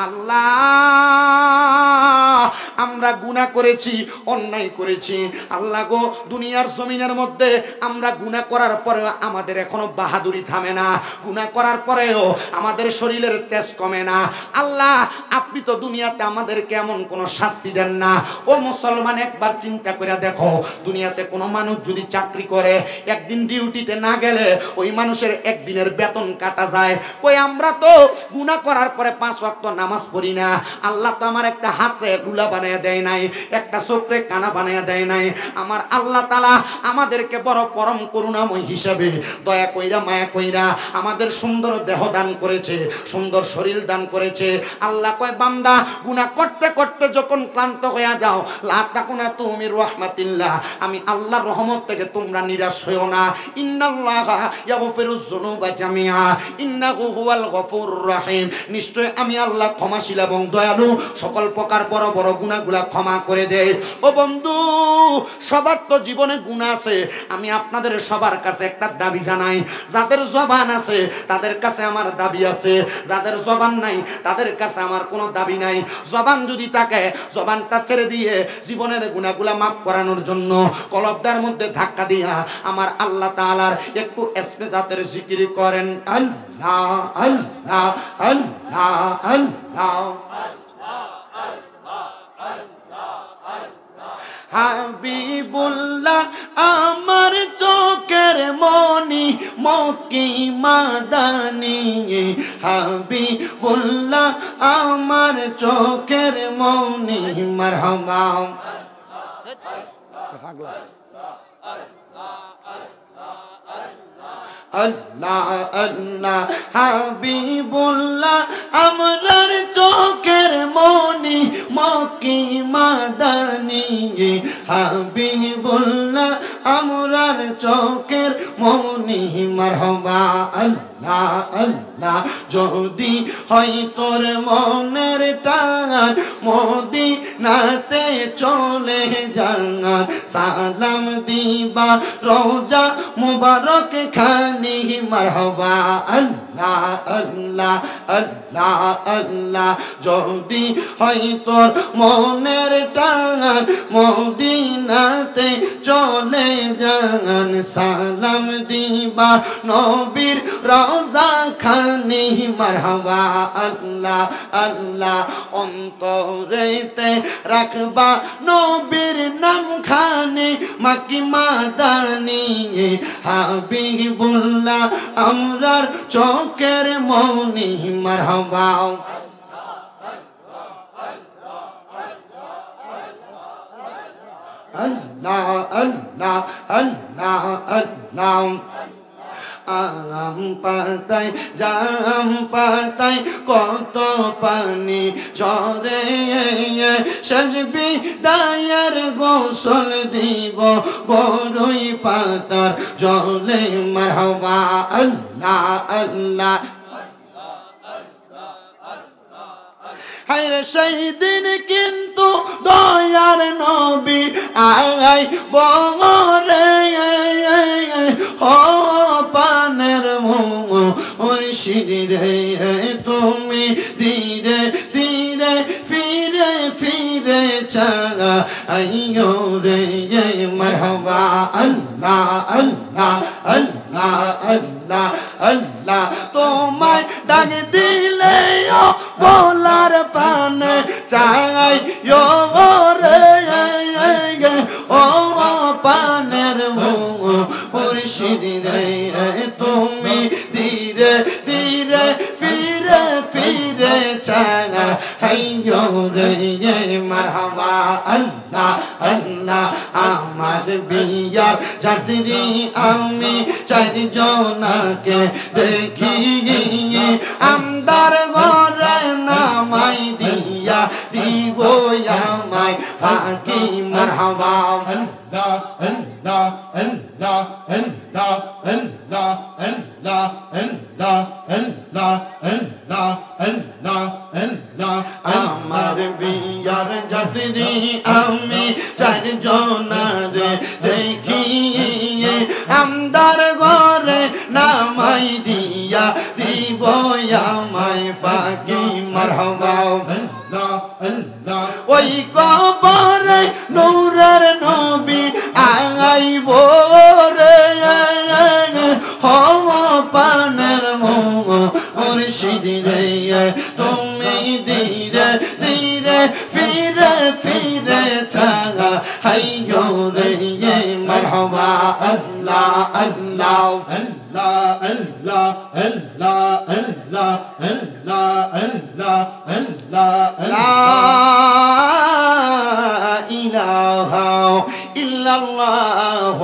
আল্লাহ আমরা গুনাহ করেছি, অন্যায় করেছি আল্লাহ গো। দুনিয়ার জমিনের মধ্যে আমরা গুনাহ করার পরেও আমাদের এখনো বাহাদুরি থামে না, গুনাহ করার পরেও আমাদের শরীরের তেজ কমে না। আল্লাহ আপনি তো দুনিয়াতে আমাদেরকে এমন কোনো শাস্তি দেন না। ও মুসলমান, একবার চিন্তা করে দেখো, দুনিয়াতে কোনো মানুষ যদি চাকরি করে, একদিন ডিউটিতে না গেলে ওই মানুষের একদিনের বেতন কাটা যায়। কই আমরা তো গুনাহ করার পরে 5 ওয়াক্ত নামাজ পড়ি না। আল্লাহ তো আমার একটা হাতে লুলা বানায় দেয় নাই, একটা চোখে কানা বানায় দেয় নাই। আমার আল্লাহ তাআলা আমাদেরকে বড় পরম করুণাময় হিসাবে দয়া কইরা মায়া কইরা আমাদের সুন্দর দেহ দান করেছে, সুন্দর শরীর দান করেছে। আল্লাহ কয় বান্দা গুনাহ করতে করতে যখন ক্লান্ত হয়ে যাও, লা তাকুনা তুমি রাহমাতিল্লাহ, আমি আল্লাহর রহমত থেকে তোমরা নিরাশ হইও না। ইন্নাল্লাহা ইয়াগফিরুজ যুনুবা জামিআ ইন্নাহু হুয়াল গফুরুর রহিম, নিশ্চয় আমি আল্লাহ ক্ষমাশীল এবং দয়ালু, সকল প্রকার বড় বড় গুনাহগুলা ক্ষমা করে দেয়। ও বন্ধু, সবার তো জীবনে গুনাহ আছে। আমি আপনাদের সবার কাছে একটা দাবি জানাই, যাদের জবান আছে তাদের কাছে আমার দাবি আছে, যাদের জবান নাই তাদের কাছে আমার কোনো দাবি নাই। জবান যদি থাকে, জবানটা ছেড়ে দিয়ে জীবনের গুনাহগুলা মাফ করানোর জন্য কলবটার মধ্যে ধাক্কা দিয়া আমার আল্লাহ তাআলার একটু ইসমিজাতের জিকির করেন। আল্লাহ আল্লাহ আল্লাহ আল্লাহ হাবিবুল্লাহ আমার চোখের মনি মক্কি মাদানি, হাবিবুল্লাহ আমার চোখের মনি মারহাবা। আল্লাহ আল্লাহ হাবিবুল্লাহ আমরার চোখের মনি মক্কি মাদানি, হাবিবুল্লাহ আমরার চোখের মনি মারহাবা। আল্লাহ আল্লাহ যদি হয় তোর মনের টান, মদিনাতে চলে যান, সালাম দিবা রোজা মুবারক খানি মারহাবা। আল্লাহ আল্লাহ আল্লাহ আল্লাহ যদি হয় তোর মনের টান, মদিনাতে চলে যান, সালাম দিবা নবীর রওজা খানি মারহাবা। আল্লাহ আল্লাহ অন্তরেতে রাখবা নবীর নাম খানি মক্কি মাদানি, হাবিবুল্লাহ আমরার চোখের মনি মারহাবা। আল্লাহ আল্লাহ আল্লাহ আল্লাহ আম পাতায় জাম পাতায় কত পানি ঝরে, সাজবি দায়ের গোসল দিব বড়ই পাতার জলে মারহাবা। আল্লাহ আল্লাহ হায়রে সেই দিন কিন্তু দয়ার নবী আই বরে, ও পানের মুর্শিদে তুমি ধীরে ধীরে ফিরে ফিরে চাইও রে মারহাবা। আল্লাহ আল্লাহ আল্লাহ আল্লাহ আল্লাহ তোমায় ডাক দিলে বলার পানে চাইও রে, ও পানের মুর্শিদে তুমি ধীরে ধীরে ফিরে ফিরে চাইও রে মারহাবা। আল্লাহ আল্লাহ আমার বিয়ার যাত্রী আমি চারজনকে দেখি, আমদার ঘরে নামাই দিয়া দিব আমায় ফাঁকি মারহাবা। আল্লাহ আল্লাহ আল্লাহ আল্লাহ আল্লাহ আল্লাহ আল্লাহ আল্লাহ আল্লাহ আল্লাহ আল্লাহ আমার বিয়ার যাত্রী আমি চারজনারে দেখি, আমদার ঘরে নামাই দিয়া দিব আমায় ফাঁকি মারহাবা। আল্লাহ আল্লাহ ওই কবরে নূরের নবী আইব রে হো পানের মুর্শিদ রে তুমি ধীরে ধীরে ফিরে ফিরে ছাগা হাইয়ো রে মারহাবা আল্লাহ আল্লাহ আল্লাহ আল্লাহ আল্লাহ আল্লাহ আল্লাহ আল্লাহ আল্লাহ লা ইলাহা ইল্লাল্লাহ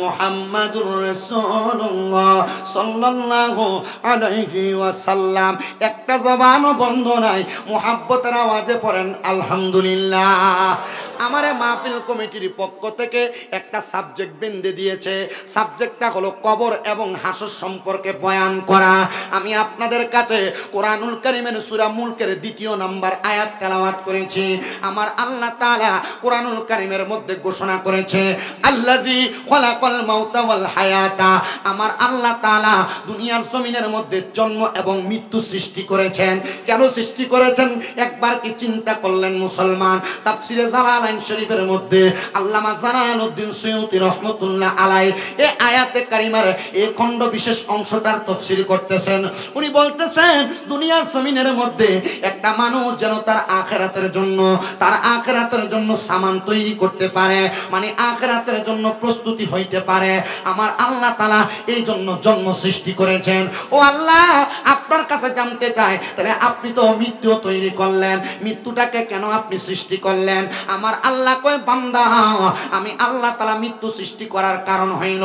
মুহাম্মাদুর রাসূলুল্লাহ সাল্লাল্লাহু আলাইহি ওয়াসাল্লাম। একটা জবানও বন্ধ নাই, মুহাব্বতের আওয়াজে পড়েন আলহামদুলিল্লাহ। আমারে মাহফিল কমিটির পক্ষ থেকে একটা সাবজেক্ট বেঁধে দিয়েছে। সাবজেক্টটা হলো কবর এবং হাসর সম্পর্কে বয়ান করা। আমি আপনাদের কাছে কোরআনুল কারীমের সূরা মুলকের 2 নম্বর আয়াত তেলাওয়াত করেছি। আমার আল্লাহ তাআলা কোরআনুল কারীমের মধ্যে ঘোষণা করেছে, আল্লাযী খালাকাল মাউতা ওয়াল হায়াতা। আমার আল্লাহ তাআলা দুনিয়ার জমিনের মধ্যে জন্ম এবং মৃত্যু সৃষ্টি করেছেন। কেন সৃষ্টি করেছেন একবার কি চিন্তা করলেন মুসলমান? তাফসীরে জালাল শরীফের মধ্যে আল্লামা জালালউদ্দিন সুয়ুতী রাহমাতুল্লাহ আলাইহি এই আয়াতে কারিমার এই খণ্ড বিশেষ অংশটার তাফসীর করতেছেন। উনি বলতেছেন দুনিয়ার জমিনের মধ্যে একটা মানুষ যেন তার আখিরাতের জন্য সামান তৈরি করতে পারে, মানে আখিরাতের জন্য প্রস্তুতি হইতে পারে। আমার আল্লাহ তাআলা এই জন্য জন্ম সৃষ্টি করেছেন। ও আল্লাহ, আপনার কাছে জানতে চাই, তাহলে আপনি তো মৃত্যু তৈরি করলেন, মৃত্যুটাকে কেন আপনি সৃষ্টি করলেন? আমার আল্লাহ কয়, বান্দা, আমি আল্লাহ তাআলা মৃত্যু সৃষ্টি করার কারণ হইল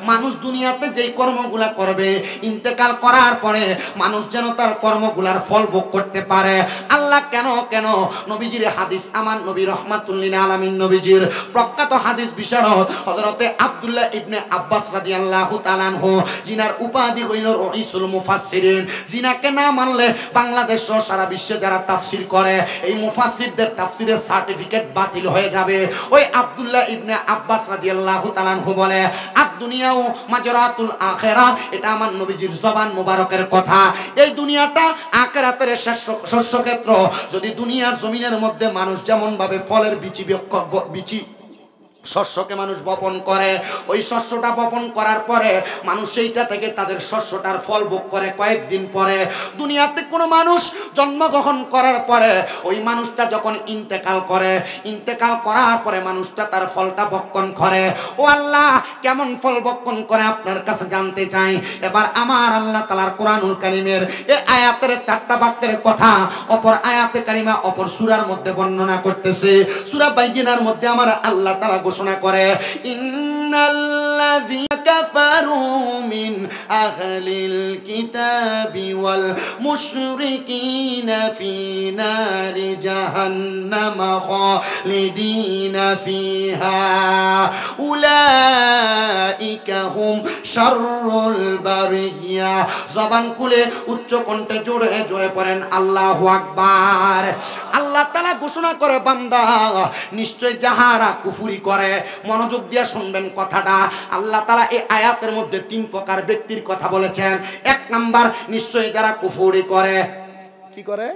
মানুষ দুনিয়াতে যেই কর্মগুলা করবে ইন্তেকাল করার পরে মানুষ যেন তার কর্মগুলার ফল ভোগ করতে পারে। আল্লাহ কেন নবীজির হাদিস, আমার নবী রাহমাতুল লিল আলামিন নবীজির প্রখ্যাত হাদিস বিশারদ হযরতে আব্দুল্লাহ ইবনে আব্বাস রাদিয়াল্লাহু তাআলা আনহু, জিনার উপাধি হইল রাইসুল মুফাসসিরিন। জিনাকে না মানলে বাংলাদেশ সহ সারা বিশ্বে যারা তাফসীর করে এই মুফাসসিরদের তাফসীরের সার্টিফিকেট বাতিল হয়ে যাবে। ওই আব্দুল্লাহ ইবনে আব্বাস রাদিয়াল্লাহু তাআলা আনহু বলে, আদ-দুনিয়াউ মাজরাতুল আখিরা। এটা আমার নবীজির জবান মোবারকের কথা। এই দুনিয়াটা আখিরাতের শস্য ক্ষেত্র। যদি দুনিয়ার জমিনের মধ্যে মানুষ যেমন ভাবে ফলের বিচি শস্যকে মানুষ বপন করে, ওই শস্যটা বপন করার পরে মানুষ সেইটা থেকে তাদের শস্যটার ফল ভোগ করে কয়েকদিন পরে। দুনিয়াতে কোনো মানুষ জন্মগ্রহণ করার পরে ওই মানুষটা যখন ইন্তেকাল করার পরে মানুষটা তার ফলটা ভক্ষণ করে। ও আল্লাহ, কেমন ফল ভক্ষণ করে আপনার কাছে জানতে চাই। এবার আমার আল্লাহ তাআলার কোরআনুল কারীমের এই আয়াতের 4টা বাক্যের কথা অপর আয়াতে কারিমা অপর সূরার মধ্যে বর্ণনা করতেছে। সূরা বাইয়িনার মধ্যে আমার আল্লাহ তাআলা ঘোষণা করে, ইন্নাল্লাযীনা কাফারু মিন আহলিল কিতাবি ওয়াল মুশরিকিনা ফি নারি জাহান্নামা খালিদিনা ফিহা উলাইকা হুম শাররুল বারিয়া। জবান খুলে উচ্চ কণ্ঠে জোরে জোরে পড়েন আল্লাহু আকবার। আল্লাহ তাআলা ঘোষণা করে, বান্দা, নিশ্চয় যাহারা কুফরি করে, মনোযোগ দিয়ে শুনবেন কথাটা। আল্লাহ তাআলা এই আয়াতের মধ্যে 3 প্রকার ব্যক্তির কথা বলেছেন। 1 নাম্বার, নিশ্চয় যারা কুফরি করে। কি করে?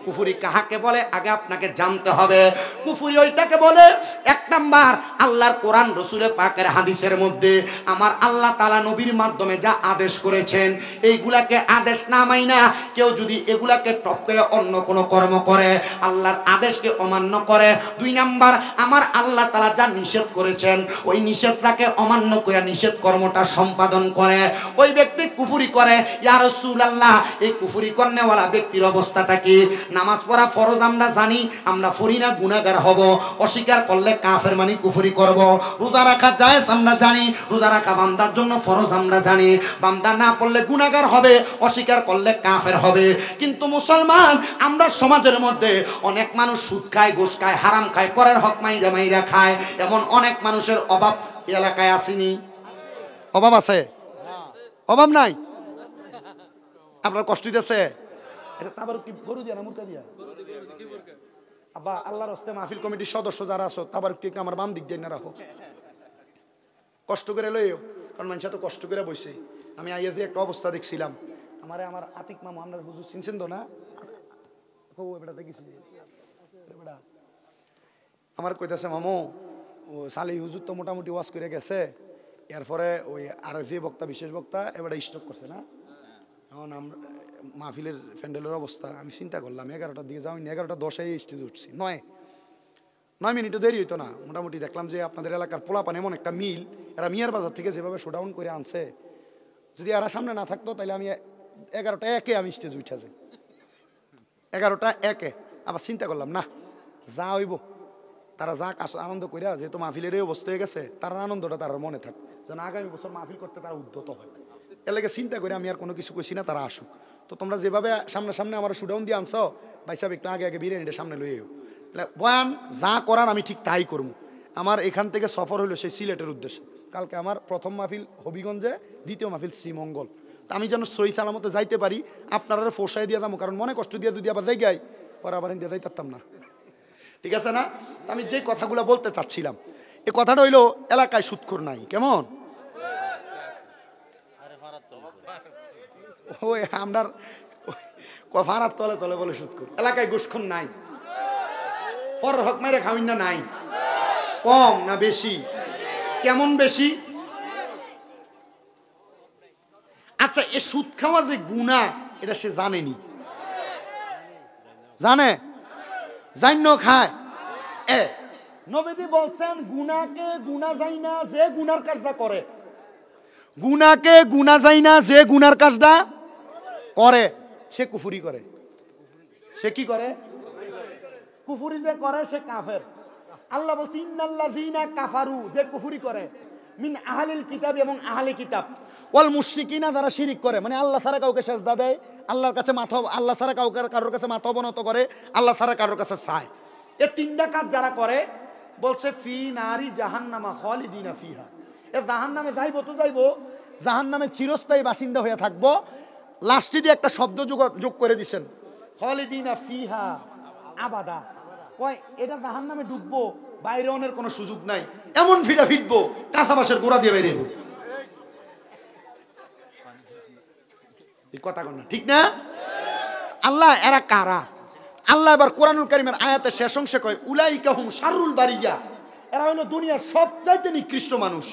কুফরি কাহাকে বলে আগে আপনাকে জানতে হবে। কুফরি ওইটাকে বলে 1 নাম্বার, আল্লাহর কোরআন রাসূলের পাকের হাদিসের মধ্যে আমার আল্লাহ তাআলা নবীর মাধ্যমে যা আদেশ করেছেন এইগুলাকে আদেশ না মাইনা কেউ যদি এগুলাকে টপকে অন্য কোনো কর্ম করে, আল্লাহর আদেশকে অমান্য করে। 2 নাম্বার, আমার আল্লাহ তাআলা যা নিষেধ করেছেন ওই নিষেধটাকে অমান্য করে নিষেধ কর্মটা সম্পাদন করে, ওই ব্যক্তি কুফরি করে। ইয়া রাসূলুল্লাহ, এই কুফরি করনেওয়ালা ব্যক্তির অবস্থাটা কি? নামাজ পড়া ফরজ আমরা জানি, আমরা পড়ি না, গুনাহগার হব। অস্বীকার করলে কাফের মানে কুফরি করব। রোজা রাখা জায়েজ আমরা জানি, রোজা রাখা বান্দার জন্য ফরজ আমরা জানি, বান্দা না পড়লে গুনাহগার হবে, অস্বীকার করলে কাফের হবে। কিন্তু মুসলমান আমরা সমাজের মধ্যে অনেক মানুষ সুদ খায়, ঘুষ খায়, হারাম খায়, পরের হক মাইরা খায়। এমন অনেক মানুষের অভাব এলাকায় আসেনি? অভাব আছে? অভাব নাই? আপনার কষ্ট দিতেছে? এটা তাবার কি গরু দিয়া না মুরগা দিয়া? আব্বা, আল্লাহর হস্তে মাহফিল কমিটির সদস্য যারা আছো তাবার একটু আমার বাম দিক দিয়ে না রাখো, কষ্ট করে লইও, কারণ মানুষ তো কষ্ট করে বসে। আমি আইয়া যে একটা অবস্থা দেখছিলাম, আমার আতিক মামু, আপনার হুজুর চিনছেন তো না? আমার কইতাছে মামু ও সালি হুজুর তো মোটামুটি ওয়াজ করে গেছে, এরপরে ওই আর যে বক্তা বিশেষ বক্তা এবারে স্টক করছে না। এখন আমরা মাহফিলের প্যান্ডেলের অবস্থা আমি চিন্তা করলাম 11টার দিকে যাও, 11:10 স্টেজে উঠছি, 9 মিনিটও দেরি হইতো না। মোটামুটি দেখলাম যে আপনাদের এলাকার পোলাপান এমন একটা মিল, এরা মিয়ার বাজার থেকে যেভাবে শোডাউন করে আনছে, যদি এরা সামনে না থাকতো তাহলে আমি 11:01 আমি স্টেজ উঠে যাই, 11:01। আবার চিন্তা করলাম না, যা হইব তারা যাক আনন্দ করিয়া, যেহেতু মাহফিলের এই অবস্থা হয়ে গেছে, তার আনন্দটা তার মনে থাক, যেন আগামী বছর মাহফিল করতে তারা উদ্যত হয়। এর লাগে চিন্তা করে আমি আর কোনো কিছু কইছি না, তারা আসুক। তো তোমরা যেভাবে সামনে সামনে আমার শুডাউন দিয়ে আনছো, ভাই সাহেব একটু আগে আগে বিরিয়ানিটা সামনে লইও। বয়ান যা করার আমি ঠিক তাই করবো। আমার এখান থেকে সফর হলো সেই সিলেটের উদ্দেশ্যে। কালকে আমার প্রথম মাহফিল হবিগঞ্জে, দ্বিতীয় মাহফিল শ্রীমঙ্গল। তা আমি যেন সই সালামতে যাইতে পারি, আপনারা ফোসাই দিয়ে যাবো, কারণ মনে কষ্ট দিয়ে যদি আবার যাই গাই পরে আবার ইন্ডিয়া যাই পারতাম না, ঠিক আছে না? আমি যে কথাগুলো বলতে চাচ্ছিলাম, এই কথাটা হইলো এলাকায় সুদখোর নাই। কেমন ওই আমরার ভাড়ার তলে তলে বলে সুদখোর, এলাকায় ঘুষখোর নাই, পরের হক মাইরে খাওয়াই না নাই, কম না বেশি? কেমন বেশি? আচ্ছা, এ সুদ খাওয়া যে গুনাহ এটা সে জানেনি? জানে? জান্য খায়। নবীজি বলছেন গুনাহকে গুনাহ যায় না যে গুনার কাজটা করে, গুনাহকে গুনাহ যায় না যে গুনার কাজটা করে, সে কুফরি করে। সে কি করে? কুফরি যে করে সে কাফের। আল্লাহ বলছে ইন্নাল্লাযীনা কাফারু, যে কুফরি করে, মিন আহলিল কিতাব, এবং আহলে কিতাব, ওয়াল মুশরিকিনা, যারা শিরিক করে, মানে আল্লাহ ছাড়া কাউকে সেজদা দেয়, আল্লাহর কাছে মাথা, আল্লাহ ছাড়া কারোর কাছে মাথা অবনত করে, আল্লাহ ছাড়া কারোর কাছে চায়, এই তিনটা কাজ যারা করে, বলছে ফি নারি জাহান্নামা খালিদিনা ফিহা, এ জাহান্নামে যাইবো তো যাইবো, জাহান্নামে চিরস্থায়ী বাসিন্দা হয়ে থাকবো। লাস্টে দিয়ে একটা শব্দ যোগ করে দিচ্ছেন, খালিদিনা ফিহা আবাদা। কয় এটা জাহান্নামে ডুববো, বাইরে অনের কোনো সুযোগ নাই, এমন ফিটা ফিটবো কাঁচা বাঁশের গোড়া দিয়ে বাইরে। এই কথা কন না, ঠিক না? আল্লাহ এরা কারা? আল্লাহ এবার কোরআনুল কারীমের আয়াতে শেষ অংশে কয় উলাইকা হুম শাররুল বারিয়া, এরা হলো দুনিয়ার সবচাইতে নিকৃষ্ট মানুষ।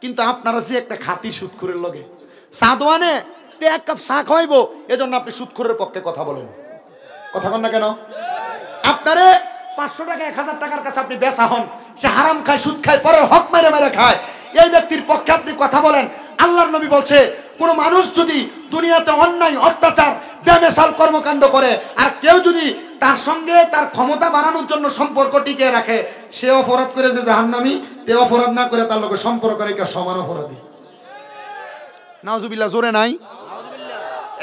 কিন্তু আপনারা যে একটা খাঁটি সুদখোরের লগে সাদওয়ানে তে এক কাপ চা খাওয়াইবো, এজন্য আপনি সুদখোরের পক্ষে কথা বলেন। কথা কন না কেন? আপনারে 500 টাকা 1000 টাকার কাছে আপনি বেচা হন, সে হারাম খায়, সুদ খায়, পরের হক মেরে মেরে খায়, এই ব্যক্তির পক্ষে আপনি কথা বলেন। আল্লাহর নবী বলছে কোন মানুষ যদি দুনিয়াতে অন্যায় অত্যাচার বেমেসাল কর্মকাণ্ড করে, আর কেউ যদি তার সঙ্গে তার ক্ষমতা বাড়ানোর জন্য সম্পর্ক টিকিয়ে রাখে, সে অপরাধ করে যে জাহান্নামী, তে অপরাধ না করে তার লোকে সম্পর্ক রেখে সমান অপরাধী। নাউজুবিল্লাহ, জোরে নাই?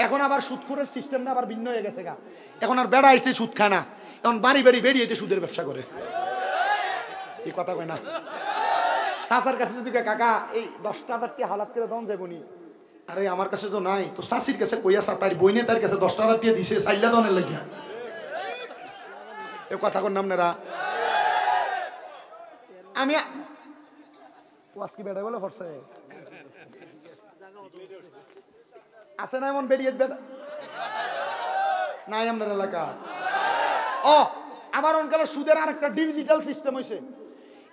এখন আবার সুদখোরের সিস্টেমটা আবার ভিন্ন হয়ে গেছে গা। এখন আর বেড়া আসতে সুদ খায় না, এখন বাড়ি বাড়ি বেরিয়েতে সুদের ব্যবসা করে। এই কথা কয় না? চাচার কাছে যদি কাকা এই 10 টাকা দিয়ে হালাত করে দন যাবনি, আরে আমার কাছে তো নাই, তো চাষির কাছে কইয়া তার বইনে তার কাছে 10 টাকা দিয়ে দিছে চাইলা দনের লাগিয়া। এই কথা কর নাম নেরা। আমি ওয়াসকি বেড়া বলে পড়ছে আছে না এমন বেরিয়ে বেড়া নাই আপনার এলাকা? ও আবার অনকালে সুদের আর একটা ডিজিটাল সিস্টেম হয়েছে।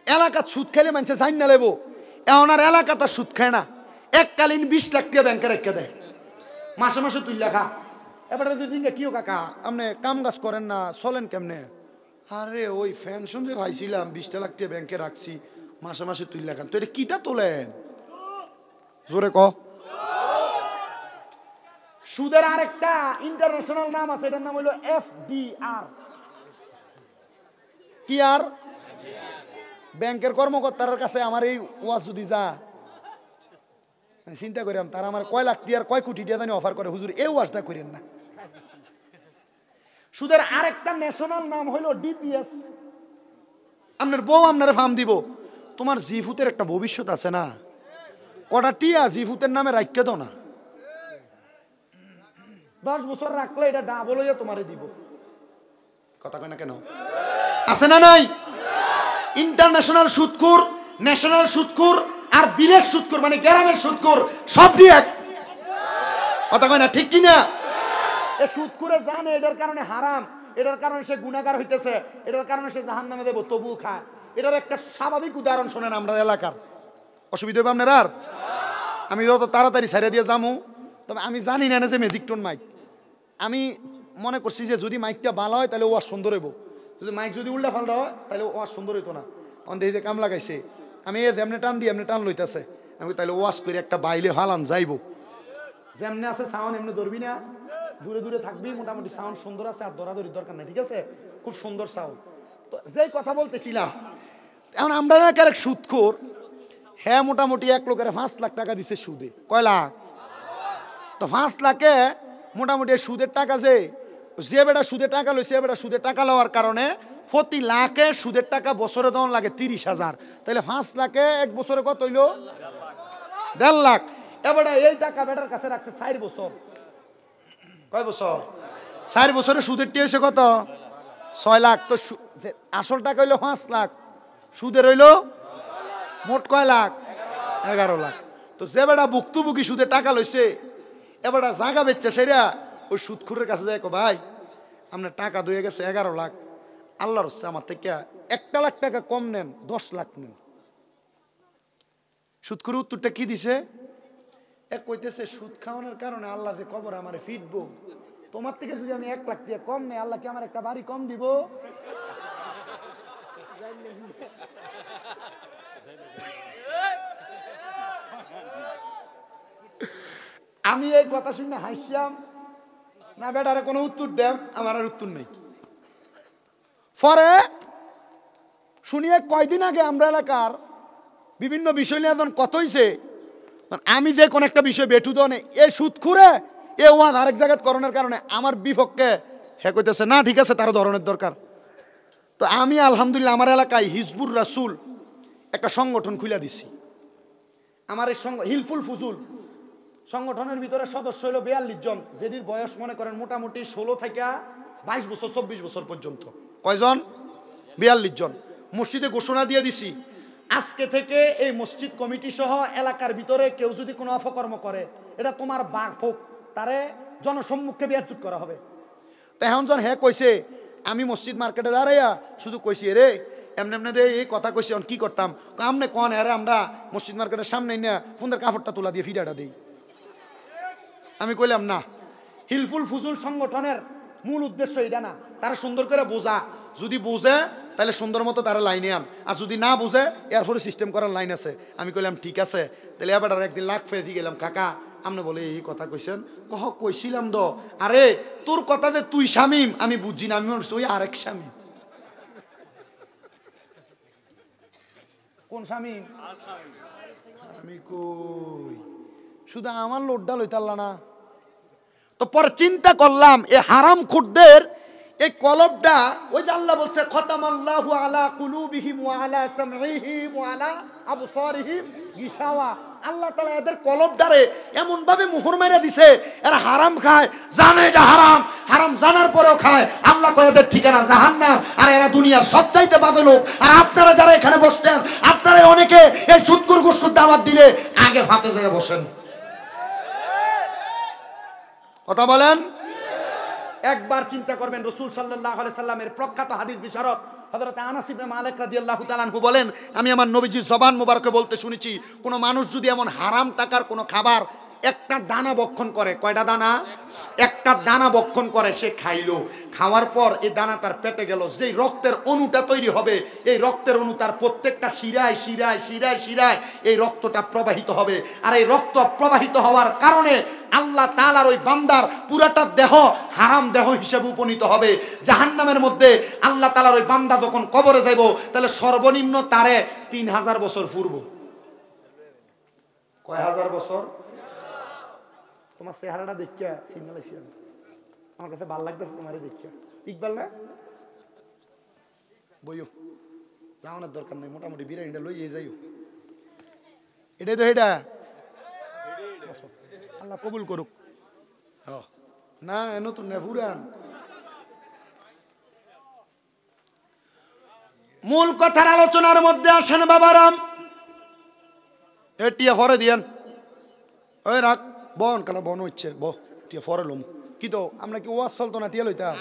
এলাকা সুদ খেলে মানুষে জান না লেবো, এখন আর এলাকাটা সুদ খায় না, এককালীন 20 লাখ টাকা ব্যাংকে রেখে দেয়, মাসে মাসে তুই লেখা। এবারে যদি কিও কাকা আপনি কাম কাজ করেন না, চলেন কেমনে? আরে ওই পেনশন যে পাইছিলাম 20 লাখ টাকা ব্যাংকে রাখছি, মাসে মাসে তুই লেখান, তো এটা কিটা তোলেন? জোরে ক। সুদের আর একটা ইন্টারন্যাশনাল নাম আছে, এটার নাম হলো FDR। কি আর? ব্যাংকের কর্মকর্তার কাছে আমার এই ওয়াজ যদি যা চিন্তা করিলাম, তারা আমার কয় লাখ টাকার কয় কোটি টাকা জানি অফার করে, হুজুর এই ওয়াজটা করেন না। সুদের আরেকটা ন্যাশনাল নাম হলো DPS। আপনার বউ আপনার ফার্ম দিব, তোমার জিফুতের একটা ভবিষ্যৎ আছে না, কটা টিয়া জিফুতের নামে রাখতে দাও না, 10 বছর রাখলে এটা ডাবল হয়ে তোমারে দিব। কথা কয় না কেন? আছে না নাই? ইন্টারন্যাশনাল সুদখোর, ন্যাশনাল সুদখোর আর বিলের সুদখোর, মানে গ্রামের সুদখোর, সব দিয়ে এক। কথা কয় না, ঠিক কিনা? এ সুদখোরে জানে এটার কারণে হারাম, এটার কারণে সে গুনাহগার হইতেছে, এটার কারণে সে জাহান্নামে দেব, তবুও খায়। এটার একটা স্বাভাবিক উদাহরণ শোনেন আমরা এলাকার। অসুবিধা হবে আপনার? আর আমি যত তাড়াতাড়ি ছেড়ে দিয়ে যাবো, তবে আমি জানি না যে ম্যাজিকটন মাইক। আমি মনে করছি যে যদি মাইকটা ভালো হয় তাহলে ও আর সুন্দর হইব, যদি মাইক যদি উল্টা ফাল্টা হয় তাহলে ও আর সুন্দর হইতো না। অন্ধে কাম লাগাইছে, আমি এমনি টান দিয়ে এমনি টান লইতেছে, আমি তাহলে ওয়াশ করে একটা বাইলে হালান যাইব। যেমনি আছে সাউন্ড এমনি ধরবি না, দূরে দূরে থাকবি, মোটামুটি সাউন্ড সুন্দর আছে, আর দৌড়াদৌড়ির দরকার নেই, ঠিক আছে? খুব সুন্দর সাউন্ড। তো যেই কথা বলতেছিলাম, এখন আমরা এলাকার এক সুদখোর, হ্যাঁ মোটামুটি এক লোকের 5 লাখ টাকা দিচ্ছে সুদে। কয় লাখ? তো 5 লাখে মোটামুটি সুদের টাকা যে বেটা সুদের টাকা লইছে, বেটা সুদের টাকা লওয়ার কারণে প্রতি লাখে সুদের টাকা বছরে দেওয়ার লাগে 30,000। তাহলে 5 লাখে এক বছরে কত হইল? 1.5 লাখ। এবারে এই টাকা বেটার কাছে রাখছে 4 বছর। কয় বছর? 4 বছরে সুদের টি হয়েছে কত? 6 লাখ। তো আসল টাকা হইলো 5 লাখ, সুদের হইলো মোট কয় লাখ? 11 লাখ। তো যে বেটা ভুক্তভোগী সুদের টাকা লইছে, এবারে জায়গা বেচছে, সেটা ওই সুদখুরের কাছে যায়, ভাই আপনার টাকা দয়ে গেছে 11 লাখ, আল্লাহর হস্তে আমার থেকে 1 লাখ টাকা কম নেন, 10 লাখ নেন। সুদখুর উত্তরটা কি দিছে? এক কইতেছে সুদ খাওয়ানোর কারণে আল্লাহ যে কবর আমারে ফিটবো, তোমার থেকে যদি আমি 1 লাখ টাকা কম নেই, আল্লাহ কি আমার একটা বাড়ি কম দিব? আমি এই কথা শুনে হাসিয়াম না, বেটারে কোনো উত্তর দেন, আমার আর উত্তর নেই। পরে শুনিয়ে কয়দিন আগে আমরা এলাকার বিভিন্ন বিষয় নিয়ে যখন কত হয়েছে, আমি যে কোন একটা বিষয় বেঠু দনে এই সুদ খুঁড়ে এ ওয়ান আরেক জায়গায় করণের কারণে আমার বিপক্ষে হে কইতেছে না ঠিক আছে, তারও ধরনের দরকার। তো আমি আলহামদুলিল্লাহ আমার এলাকায় হিজবুর রাসূল একটা সংগঠন খুলে দিছি। আমার এই হিলফুল ফুজুল সংগঠনের ভিতরে সদস্য হলো 42 জন, যেটির বয়স মনে করেন মোটামুটি 16 থেকে 22 বছর 24 বছর পর্যন্ত। কয়জন? 42 জন। মসজিদে ঘোষণা দিয়ে দিছি, আজকে থেকে এই মসজিদ কমিটি সহ এলাকার ভিতরে কেউ যদি কোনো অপকর্ম করে, এটা তোমার বাপ হোক, তারে জনসম্মুখে বিয়াজ্জুত করা হবে। তো এখন জন হ্যাঁ কইছে, আমি মসজিদ মার্কেটে দাঁড়াইয়া শুধু কইছি রে এমনি এমনি দে এই কথা কইছি, কি করতাম আমনে কন আরে আমরা মসজিদ মার্কেটের সামনে না ফোনের কাপড়টা তোলা দিয়ে ফিডাটা দিই। আমি কইলাম না, হিলফুল ফুজুল সংগঠনের মূল উদ্দেশ্য এটা না, তারা সুন্দর করে বোঝা, যদি বোঝে তাহলে সুন্দর মতো তারা লাইনে আন, আর যদি না বুঝে এরপরে সিস্টেম করার লাইন আছে। আমি কইলাম ঠিক আছে, তাহলে এবার একদিন লাখ ফেয়ে দিয়ে গেলাম, কাকা আপনি বলে এই কথা কইছেন, কইছিলাম তো, আরে তোর কথাতে তুই শামিম আমি বুঝছি না, আমি ওই আরেক শামিম। কোন শামিম? আমি কই শুধু আমার লোডটা লইতাল্লা না। তো পরে চিন্তা করলাম এই হারাম খুরদের এই কলবটা, ওই যে আল্লাহ বলছে খতামাল্লাহু আলা কুলুবিহিম ওয়া আলা সামঈহিম ওয়া আলা আবসারিহিম গিশাওয়া, আল্লাহ তাআলা এদের কলবটারে এমন ভাবে মোহর মেরে দিছে, এরা হারাম খায়, জানে এটা হারাম, হারাম জানার পরেও খায়। আল্লাহ কয় এদের ঠিকানা জাহান্নাম, আর এরা দুনিয়ার সবচাইতে বাজে লোক। আর আপনারা যারা এখানে বসছেন, আপনারা অনেকে এই সুদখোর ঘুষখোর দাওয়াত দিলে আগে ফাতে যায় বসেন। কথা বলেন। একবার চিন্তা করবেন, রাসূল সাল্লাল্লাহু আলাইহি সাল্লামের প্রখ্যাত হাদিস বিশারদ হযরত আনাস ইবনে মালিক রাদিয়াল্লাহু তাআলা আনহু বলেন, আমি আমার নবীজির জবান মোবারকে বলতে শুনেছি, কোন মানুষ যদি এমন হারাম টাকার কোন খাবার একটা দানা বক্ষণ করে, কয়টা দানা? একটা দানা বক্ষণ করে, সে খাইলো, খাওয়ার পর এই দানা তার পেটে গেল, যেই রক্তের অণুটা তৈরি হবে, এই রক্তের অণু তার প্রত্যেকটা শিরায় শিরায় শিরায় শিরায় এই রক্তটা প্রবাহিত হবে। আর এই রক্ত প্রবাহিত হওয়ার কারণে আল্লাহ তাআলার ওই বান্দার পুরাটা দেহ হারাম দেহ হিসেবে উপনীত হবে। জাহান্নামের মধ্যে আল্লাহ তাআলার ওই বান্দা যখন কবরে যাইব, তাহলে সর্বনিম্ন তারে 3000 বছর পূর্ব। কয় হাজার বছর? তোমার চেহারাটা দেখিয়া সিগনালাইছি আমি, আমার কাছে ভালো লাগতেছে তোমার দেখিয়া। ইকবাল না বইও, যাওয়ানোর দরকার নেই, মোটামুটি বিরিয়ানিটা লইয়ে যাইও। এটাই তো, এটা আল্লাহ কবুল করুক। না নতুন না পুরান। মূল কথার আলোচনার মধ্যে আসেন বাবারাম, টিয়া ফরে দিয়েন, ওই রাখ বন কালা বন হচ্ছে, টিয়া ফরে লম কি তো আমরা কি ওয়াজ চলতো না টিয়া লইতাম।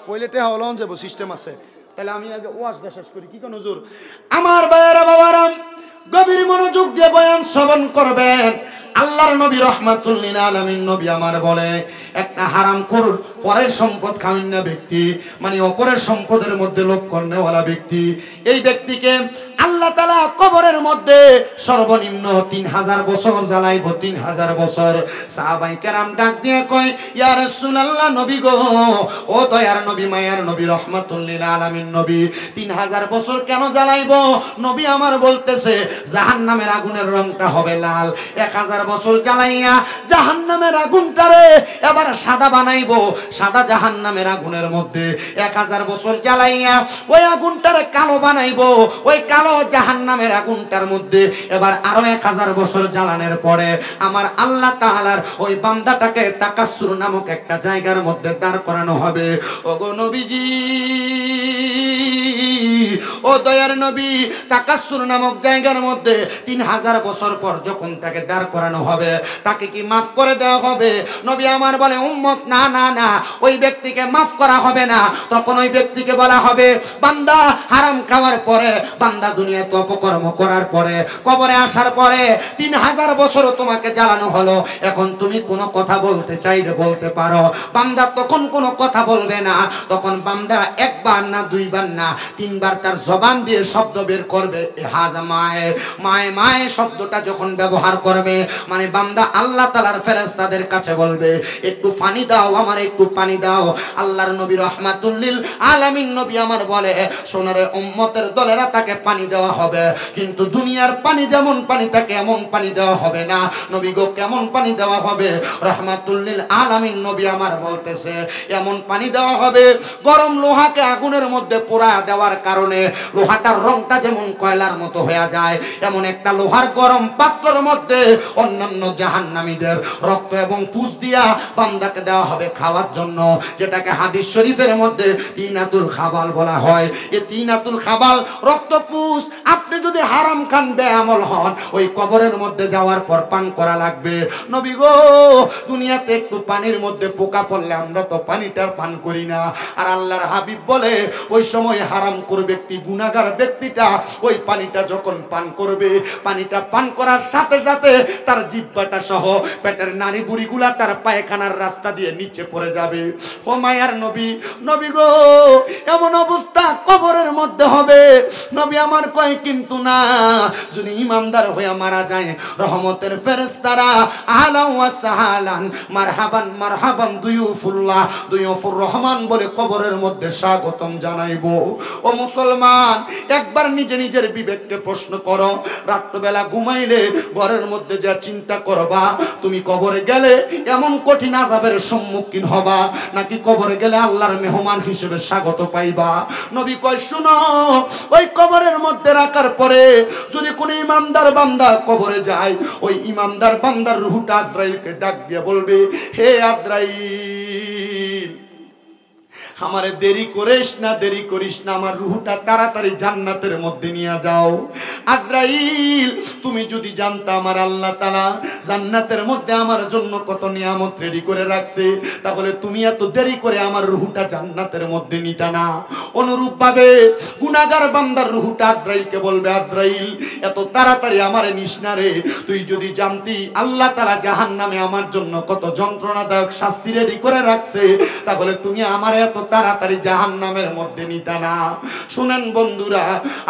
কইলেটে হলন যাব সিস্টেম আছে। তাহলে আমি আগে ওয়াজটা শেষ করি। কি কোন হুজুর? আমার ভাইয়েরা বাবারা, গভীর মনোযোগ দিয়ে বয়ান শ্রবণ করবেন। আল্লাহর নবী রাহমাতুল লিল আলামিন নবী আমার বলে, একটা হারামখোর পরের সম্পদ খাওয়ানো ব্যক্তি, মানে অপরের সম্পদের মধ্যে লোভ করনেওয়ালা ব্যক্তি, এই ব্যক্তিকে আল্লাহ তাআলা কবরের মধ্যে সর্বনিম্ন 3000 বছর জ্বালাইব। 3000 বছর। সাহাবায়ে কেরাম ডাক দিয়ে কয়, ইয়া রাসূলুল্লাহ, নবী গো, ও দয়ার নবী, মায়ার নবী, রাহমাতুল লিল আলামিন নবী, 3000 বছর কেন জ্বালাইব? নবী আমার বলতেছে, জাহান্নামের আগুনের রংটা হবে লাল। 1000 বছর জ্বালাইয়া জাহান্নামের আগুনটারে এবার সাদা বানাইবো। সাদা জাহান্নামের আগুনের মধ্যে 1000 বছর জ্বালাইয়া ওই আগুনটারে কালো বানাইবো। ওই কালো জাহান্নামের আগুনটার মধ্যে এবার আরো 1000 বছর জ্বালানোর পরে আমার আল্লাহ তাআলার ওই বান্দাটাকে তাকাসসুর নামক একটা জায়গার মধ্যে দাঁড় করানো হবে। ওগো নবীজি, ও দয়ার নবী, তাকাসসুর নামক জায়গার মধ্যে 3000 বছর পর যখন তাকে দাঁড় করানো হবে, তাকে কি মাফ করে দেওয়া হবে? নবী আমার বলে, উম্মত, না না না, ওই ব্যক্তিকে মাফ করা হবে না। তখন ওই ব্যক্তিকে বলা হবে, বান্দা হারাম খাওয়ার পরে, বান্দা দুনিয়াতে অপকর্ম করার পরে, কবরে আসার পরে 3000 বছর তোমাকে জ্বালানো হলো, এখন তুমি কোনো কথা বলতে চাইলে বলতে পারো। বান্দা তখন কোনো কথা বলবে না। তখন বান্দা একবার না, দুইবার না, 3 বার তার জবান দিয়ে শব্দ বের করবে, হাজা মায়ে মায়ে মায়ে শব্দটা যখন ব্যবহার করবে, মানে বান্দা আল্লাহ তাআলার ফেরেশতাদের কাছে বলবে, একটু পানি দাও, আমার একটু পানি দাও। আল্লাহর নবী রাহমাতুল লিল আলামিন নবী আমার বলে, সোনারে উম্মতের দলেরা তাকে পানি দেওয়া হবে, কিন্তু দুনিয়ার পানি যেমন পানি তাকে এমন পানি দেওয়া হবে না। নবী গো, কেমন পানি দেওয়া হবে? রাহমাতুল লিল আলামিন নবী আমার বলতেছে, এমন পানি দেওয়া হবে, গরম লোহাকে আগুনের মধ্যে পোড়া দেওয়ার কারণে লোহাটার রংটা যেমন কয়লার মতো হয়ে যায়, এমন একটা লোহার গরম পাত্রের মধ্যে অন্যান্য জাহান্নামীদের রক্ত এবং পুষ দিয়া বান্দাকে দেওয়া হবে খাওয়ার জন্য, যেটাকে হাদিস শরীফের মধ্যে তিনাতুল খাবাল বলা হয়। এই তিনাতুল খাবাল, রক্ত পুষ, আপনি যদি হারাম খান, বেআমল হন, ওই কবরের মধ্যে যাওয়ার পর পান করা লাগবে। নবী গো, দুনিয়াতে একটু পানির মধ্যে পোকা পড়লে আমরা তো পানিটা পান করি না। আর আল্লাহর হাবিব বলে, ওই সময় হারাম করে ব্যক্তি, গুনাহগার ব্যক্তিটা ওই পানিটা যখন পান করবে, পানিটা পান করার সাথে সাথে তার জিহ্বাটা সহ পেটের নাড়ি বুড়িগুলা তার পায়খানার রাস্তা দিয়ে নিচে পড়ে যাবে। ও মায়ার নবী, নবী গো, এমন অবস্থা কবরের মধ্যে হবে। নবী আমার কয়, কিন্তু না, যদি ইমানদার হয়ে মারা যায়, রহমতের ফেরেশতারা আহলান ওয়া সাহালান, মারহাবান মারহাবান, দুয়ুফুল্লাহ, দুয়ুফুর রহমান বলে কবরের মধ্যে স্বাগতম জানাইবো। ও মুসলমান, একবার নিজে নিজের বিবেককে প্রশ্ন করো। রাত্রবেলা ঘুমাইলে ঘরের মধ্যে যা চিন্তা করবা, তুমি কবরে গেলে এমন কঠিন আযাবের সম্মুখীন হবা, নাকি কবরে গেলে আল্লাহর মেহমান হিসেবে স্বাগত পাইবা? নবী কয়, শুনো, ওই কবরের মধ্যে রাখার পরে যদি কোন ইমানদার বান্দা কবরে যায়, ওই ইমানদার বান্দার রূহটা আজরাইলকে ডাক দিয়ে বলবে, হে আজরাইল, আমারে দেরি করিস না, দেরি করিস না, আমার রূহটা তাড়াতাড়ি জান্নাতের মধ্যে নিয়ে যাও। আজরাইল, তুমি যদি জানতা আমার আল্লাহ তাআলা জান্নাতের মধ্যে আমার জন্য কত নিয়ামত রেডি করে রাখছে, তাহলে তুমি এত দেরি করে আমার রূহটা জান্নাতের মধ্যে নিতা না। অনুরূপ ভাবে গুনাহগার বান্দার রূহটা আজরাইলকে বলবে, আজরাইল, এত তাড়াতাড়ি আমারে নিস না রে, তুই যদি জানতি আল্লাহ তাআলা জাহান্নামে আমার জন্য কত যন্ত্রণাদায়ক শাস্তি রেডি করে রাখছে, তাহলে তুমি আমারে এত তাড়াতাড়ি জাহান্নামের মধ্যে নিতা না। শুনেন বন্ধুরা,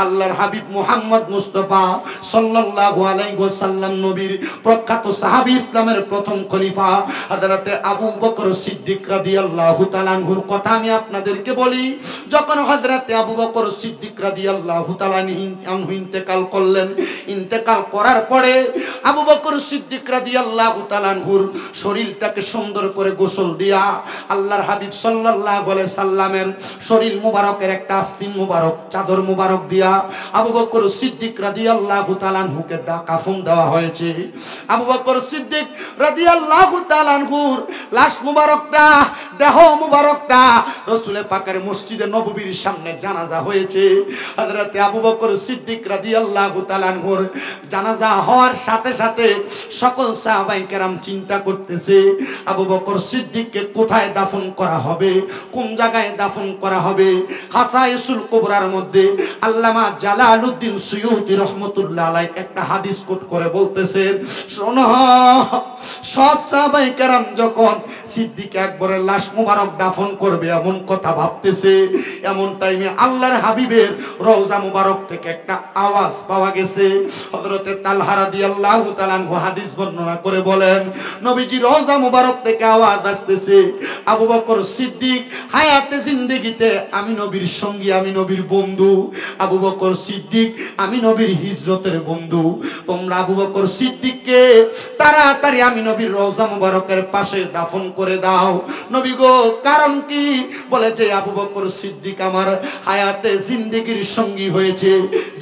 আল্লাহর হাবিব মুহাম্মদ মুস্তাফা সাল্লাল্লাহু আলাইহি ওয়াসাল্লাম নবীর প্রখ্যাত সাহাবী, ইসলামের প্রথম খলিফা হযরতে আবু বকর সিদ্দিক রাদিয়াল্লাহু তাআলা আনহুর কথা আমি আপনাদেরকে বলি। যখন হযরতে আবু বকর সিদ্দিক রাদিয়াল্লাহু তাআলা আনহু ইন্তেকাল করলেন, ইন্তেকাল করার পরে আবু বকর সিদ্দিক রাদিয়াল্লাহু তাআলা আনহুর শরীরটাকে সুন্দর করে গোসল দিয়া আল্লাহর হাবিব সাল্লাল্লাহু আলাইহি সাল্লামের শরীর মুবারকের একটা আস্তিন মুবারক, চাদর মুবারক দিয়া আবু বকর সিদ্দিক রাদিয়াল্লাহু তাআলা আনহুকে কাফন দেওয়া হয়েছে। আবু বকর সিদ্দিক রাদিয়াল্লাহু তাআলা আনহুর লাশ মুবারকটা দেহ মুবারকটা রাসূল পাকের মসজিদে নববীর সামনে জানাজা হয়েছে। হযরত আবু বকর সিদ্দিক রাদিয়াল্লাহু তাআলা আনহুর জানাজা হওয়ার সাথে সাথে সকল সাহাবায়ে কেরাম চিন্তা করতেছে আবু বকর সিদ্দিককে কোথায় দাফন করা হবে, কোন জায়গায় দাফন করা হবে। খাসাইসুল কুবরার মধ্যে আল্লামা জালালউদ্দিন সুয়ুতী রাহমাতুল্লাহ আলাইহি একটা হাদিস কোট করে বলতেছেন, শোনো, সব সাহাবায়ে কেরাম যখন সিদ্দিক আকবরের লাশ মুবারক দাফন করবে এমন কথা ভাবতেছে, এমন টাইমে আল্লাহর হাবিবের রওজা মুবারক থেকে একটা আওয়াজ পাওয়া গেছে। হযরতে তালহা রাদিয়াল্লাহু তাআলা আনহু হাদিস বর্ণনা করে বলেন, নবীজি রওজা মুবারক থেকে আওয়াজ আসতেছে, আবু বকর সিদ্দিক হায়াতে জিন্দেগিতে আমি নবীর সঙ্গী, আমি নবীর বন্ধু। আবু বকর সিদ্দিক আমি নবীর হিজরতের বন্ধু। তোমরা আবু বকর সিদ্দিককে তাড়াতাড়ি আমি নবীর রওজা মুবারকের পাশে দাফন করে দাও। নবী গো, কারণ কি? বলে যে আবু বকর সিদ্দিক আমার হায়াতে জিন্দেগির সঙ্গী হয়েছে,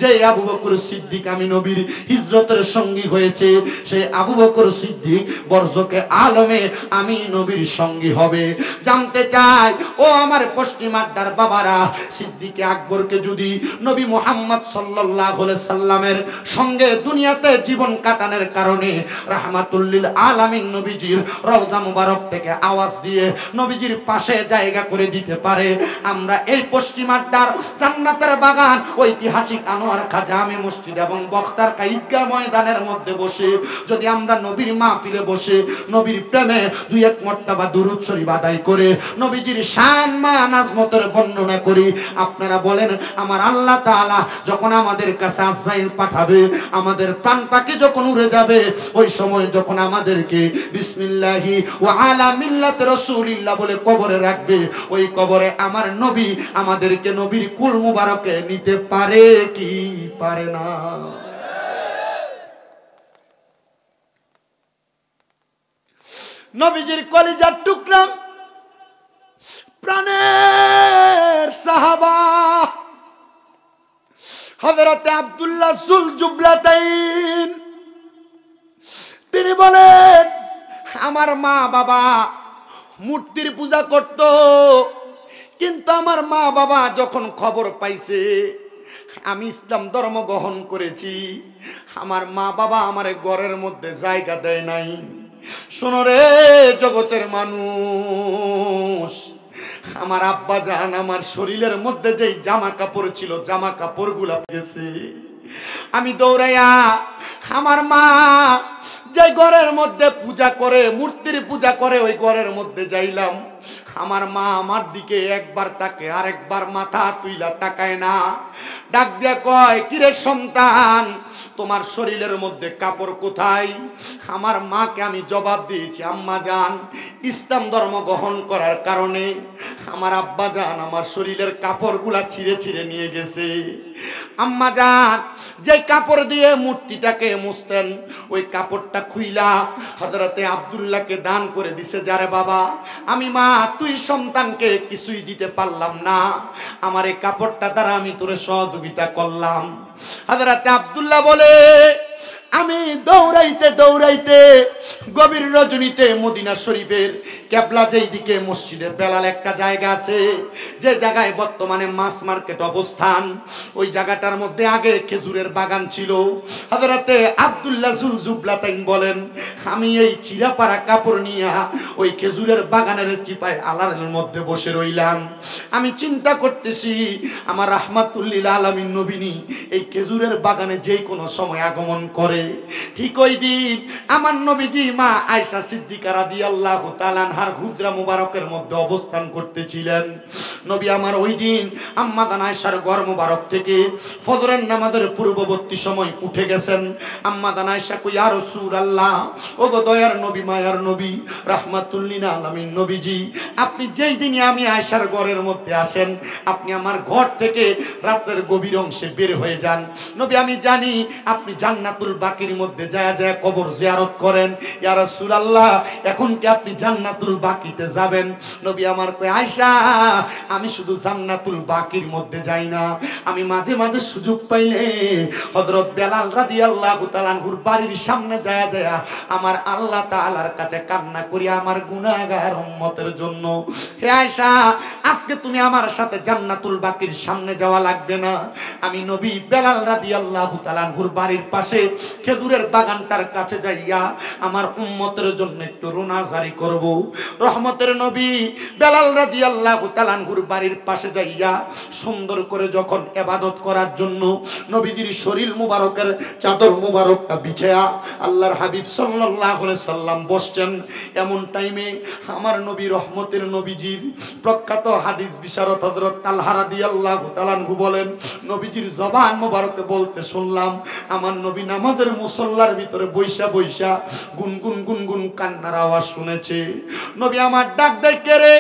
যে আবু বকর সিদ্দিক আমি নবীর হিজরতের সঙ্গী হয়েছে, সেই আবু বকর সিদ্দিক বরজকে আলমে আমি নবীর সঙ্গী হবে। জানতে চাই ও আমার পশ্চিমাড্ডার বাবারা, সিদ্দিক আকবরকে যদি নবী মুহাম্মদ সাল্লাল্লাহু আলাইহি সাল্লামের সঙ্গে দুনিয়াতে জীবন কাটানোর কারণে রাহমাতুল লিল আলামিন নবীজির রওজা মুবারক থেকে আওয়াজ দিয়ে নবীজির পাশে জায়গা করে দিতে পারে, আমরা এই পশ্চিমাড্ডার জান্নাতের বাগান ঐতিহাসিক আনোয়ার খাঁ জামে মসজিদ এবং বখতার কা ঈদগাহ ময়দানের মধ্যে বসে যদি আমরা নবীর মাহফিলে বসে নবীর প্রেমে দুই এক মর্তবা দুরূদ শরীফ আদায় করে নবীজির শান মান আজমতের বর্ণনা করি, আপনারা বলেন আমার আল্লাহ তাআলা যখন আমাদের কাছে আজরাইল পাঠাবে, আমাদের প্রাণ পাখি যখন উড়ে যাবে, ওই সময় যখন আমাদেরকে বিসমিল্লাহি ওয়া আলা মিল্লাতি রাসূলিল্লাহ বলে কবরে রাখবে, ওই কবরে আমার নবী আমাদেরকে নবীর কুল মুবারকে নিতে পারে কি পারে না? নবীজির কলিজার টুকরা প্রাণের সাহাবা হযরতে আব্দুল্লাহ যুল জুবলাতাইন, তিনি বলেন আমার মা বাবা মূর্তির পূজা করত, কিন্তু আমার মা বাবা যখন খবর পাইছে আমি ইসলাম ধর্ম গ্রহণ করেছি, আমার মা বাবা আমার ঘরের মধ্যে জায়গা দেয় নাই। শোনো রে জগতের মানুষ, আমার আব্বা জান আমার শরীরের মধ্যে যেই জামা কাপড় ছিল জামা কাপড় গুলা পেয়েছে, আমি দৌড়াইয়া আমার মা যে ঘরের মধ্যে পূজা করে মূর্তির পূজা করে ওই ঘরের মধ্যে যাইলাম। আমার মা আমার দিকে একবার তাকে আর একবার মাথা তুইলা তাকায় না, ডাক দিয়া কয়, কিরে সন্তান তোমার শরীরের মধ্যে কাপড় কোথায়? আমার মাকে আমি জবাব দিয়েছি, আম্মা জান ইসলাম ধর্ম গ্রহণ করার কারণে আমার আব্বা জান আমার শরীরের কাপড়গুলা ছিঁড়ে ছিঁড়ে নিয়ে গেছে। আম্মা জান যে কাপড় দিয়ে মূর্তিটাকে মুছতেন ওই কাপড়টা খুইলা হযরতে আব্দুল্লাহকে দান করে দিছে। যারে বাবা আমি মা তুই সন্তানকে কিছুই দিতে পারলাম না, আমার এই কাপড়টা দ্বারা আমি তোরে সহযোগিতা করলাম। হযরতে আব্দুল্লাহ বলে আমি দৌড়াইতে দৌড়াইতে গভীর রজনীতে মদিনা শরীফের কেবলা যেই দিকে মসজিদে বেলাল একটা জায়গা আছে, যে জায়গায় বর্তমানে মাছ মার্কেট অবস্থান, ওই জায়গাটার মধ্যে আগে খেজুরের বাগান ছিল। হযরতে আব্দুল্লাহ যুল জুবলাতাইন বলেন আমি এই চিরাপাড়া কাপড় নিয়ে ওই খেজুরের বাগানের চিপায় আলারের মধ্যে বসে রইলাম। আমি চিন্তা করতেছি আমার রাহমাতুল লিল আলামিন নবীনি এই খেজুরের বাগানে যেই কোনো সময় আগমন করে। ঠিক ওই দিন আমার নবীজি মা আয়েশা সিদ্দিকা রাদিয়াল্লাহু তাআলা আনহার হুজরা মুবারকের মধ্যে অবস্থান করতেছিলেন। নবী আমার ওই দিন আম্মা জান আয়েশার ঘর মুবারক থেকে ফজরের নামাজের পূর্ববর্তী সময় উঠে গেছেন। আম্মা জান আয়েশা কই ইয়া রাসূলুল্লাহ, ওগো দয়ার নবী মায়ার নবী রাহমাতুল লিল আলামিন নবীজি, আপনি যেই দিনই আমি আয়েশার ঘরের মধ্যে আসেন আপনি আমার ঘর থেকে রাতের গভীর অংশে বের হয়ে যান। নবী আমি জানি আপনি জান্নাতুল বাকির মধ্যে যায় যায় কবর জিয়ারত করেন। ইয়া রাসূলুল্লাহ এখন কি আপনি জান্নাতুল জান্নাতুল বাকিতে যাবেন। নবী আমার কয় আয়েশা আমি শুধু জান্নাতুল বাকির মধ্যে যাই না, আমি মাঝে মাঝে সুযোগ পাইলে হযরত বেলাল রাদিয়াল্লাহু তাআলা আনহুর বাড়ির সামনে যায় যায় আমার আল্লাহ তাআলার কাছে কান্না করি আমার গুনাহগার উম্মতের জন্য। হে আয়েশা আজকে তুমি আমার সাথে জান্নাতুল বাকির সামনে যাওয়া লাগবে না, আমি নবী বেলাল রাদিয়াল্লাহু তাআলা আনহুর বাড়ির পাশে খেজুরের বাগানটার কাছে যাইয়া আমার উম্মতের জন্য একটু রোনাজারি করব। রহমতের নবী বেলাল রাদিয়াল্লাহু তাআলা আনহুর বাড়ির পাশে যাইয়া সুন্দর করে যখন ইবাদত করার জন্য নবীজির শরীর মুবারকের চাদর মুবারকটা বিছায়া আল্লাহর হাবিব সাল্লাল্লাহু আলাইহি সাল্লাম বসছেন, এমন টাইমে আমার নবী রহমতের নবীজির প্রখ্যাত হাদিস বিশারদ হযরত তালহা রাদিয়াল্লাহু তাআলা আনহু বলেন নবীজির জবান মুবারকে বলতে শুনলাম আমার নবী নামাজের মুসল্লার ভিতরে বৈশা বৈশা গুনগুন গুনগুন কান্নার আওয়াজ শুনেছে। নবী আমার ডাক দেয় কে রে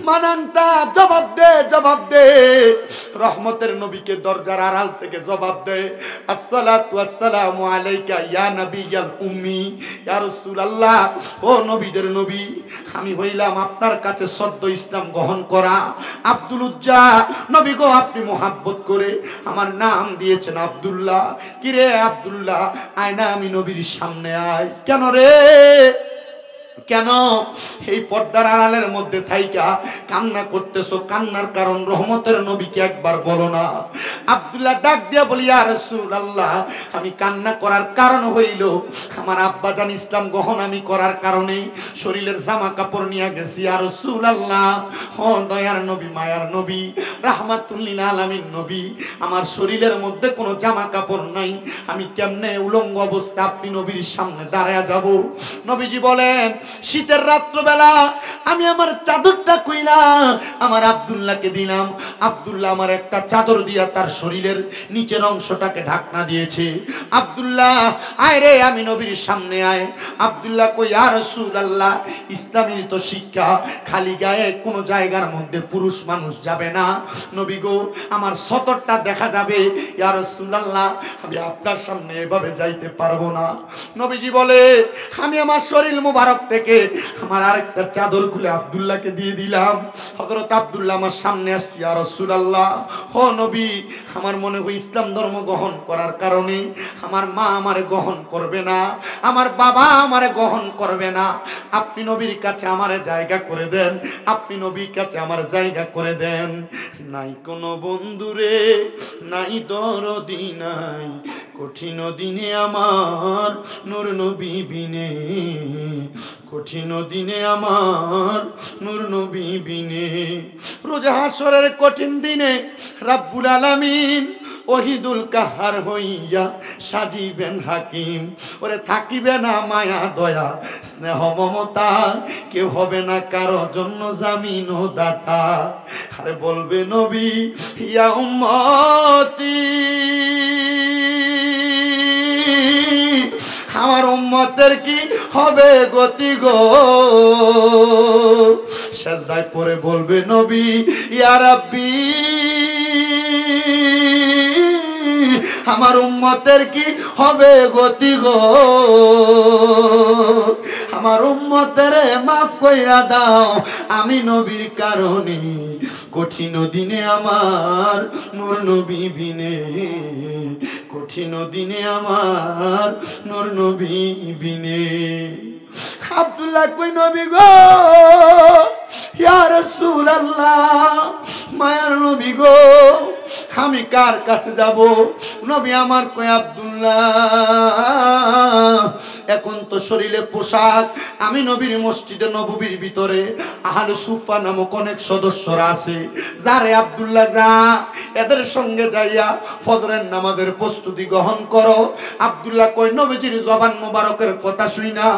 মানান্তা, জবাব দে জবাব দে। রহমতের নবীকে দরজার আড়াল থেকে জবাব দেয় আসসালাতু ওয়াসসালামু আলাইকা ইয়া নবিয়াল উম্মি ইয়া রাসূলুল্লাহ, ও নবীদের নবী আমি হইলাম আপনার কাছে সদ্য ইসলাম গ্রহণ করা আব্দুল উজ্জা। নবী গো আপনি মোহাব্বত করে আমার নাম দিয়েছেন আব্দুল্লাহ। কি রে আব্দুল্লাহ আয় না আমি নবীর সামনে আয়। কেন রে কেন এই পর্দার আড়ালের মধ্যে থাইকা কান্না করতেছো, কান্নার কারণ রহমতের নবীকে একবার বলো না। আব্দুল্লাহ ডাক দিয়া বলি ইয়া রাসূলুল্লাহ আমি কান্না করার কারণ হইল আমার আব্বা জান ইসলাম গ্রহণ আমি করার কারণে শরীরের জামা কাপড় নিয়ে গেছি। ইয়া রাসূলুল্লাহ ও দয়ার নবী মায়ার নবী রাহমাতুল লিল আলামিন নবী আমার শরীরের মধ্যে কোনো জামা কাপড় নাই, আমি কেমনে উলঙ্গ অবস্থা আপনি নবীর সামনে দাঁড়ায়া যাব। নবীজি বলেন শীতের রাত্রবেলা আমি আমার চাদরটা কইলা আমার আব্দুল্লাহকে দিলাম, আব্দুল্লাহ আমার একটা চাদর দিয়া তার শরীরের নিচের অংশটাকে ঢাকনা দিয়েছে। আব্দুল্লাহ আয় রে আমি নবীর সামনে আয়। আব্দুল্লাহ কই ইয়া রাসূলুল্লাহ ইসলামের তো শিক্ষা খালি গায়ে কোনো জায়গার মধ্যে পুরুষ মানুষ যাবে না, নবী গো আমার সতরটা দেখা যাবে। ইয়া রাসূলুল্লাহ আমি আপনার সামনে এভাবে যাইতে পারবো না। নবীজি বলে আমি আমার শরীর মুবারক থেকে আমার আরেকটা চাদর খুলে আব্দুল্লাহকে দিয়ে দিলাম। হযরত আব্দুল্লাহ আমার সামনে আসছে ইয়া রাসূলুল্লাহ ও নবী আমার মনে হয় ইসলাম ধর্ম গ্রহণ করার কারণে আমার মা আমারে গ্রহণ করবে না, আমার বাবা আমারে গ্রহণ করবে না, আপনি নবীর কাছে আমারে জায়গা করে দেন, আপনি নবীর কাছে আমার জায়গা করে দেন। নাই কোনো বন্ধুরে নাই দরদি নাই কঠিন দিনে আমার নূর নবী বিনে, কঠিন দিনে আমার নূর নবী বিনে। রোজ হাসরের কঠিন দিনে রাব্বুল আলামিন ওহিদুল কাহার হইয়া সাজিবেন হাকিম, ওরে থাকিবে না মায়া দয়া স্নেহ মমতা, কেউ হবে না কারো জন্য জামিন ও দাতা। আরে বলবে নবী ইয়া উম্মতি আমার উম্মতের কি হবে গতি গো। সাজদায় পড়ে বলবে নবী ইয়া রাব্বি আমার উম্মতের কি হবে গতি গো, আমার উম্মতের মাফ কইরা দাও আমি নবীর কারণে কঠিন দিনে আমার নূর নবী বিনে, কঠিন দিনে আমার নূর নবী বিনে। আব্দুল্লাহ কই নবী গো ইয়া রাসূলুল্লাহ মায়ার নবী গো আমি কার কাছে যাব? নবী আমার কই আব্দুল্লাহ এখন তো শরীরে পোশাক, আমি নবীর মসজিদে নববীর ভিতরে আহলে সুফা নামক অনেক সদস্যরা আছে, যারে আব্দুল্লাহ যা এদের সঙ্গে যাইয়া ফজরের নামাজের প্রস্তুতি গ্রহণ করো। আব্দুল্লাহ কই নবীজির জবান মোবারকের কথা শুই না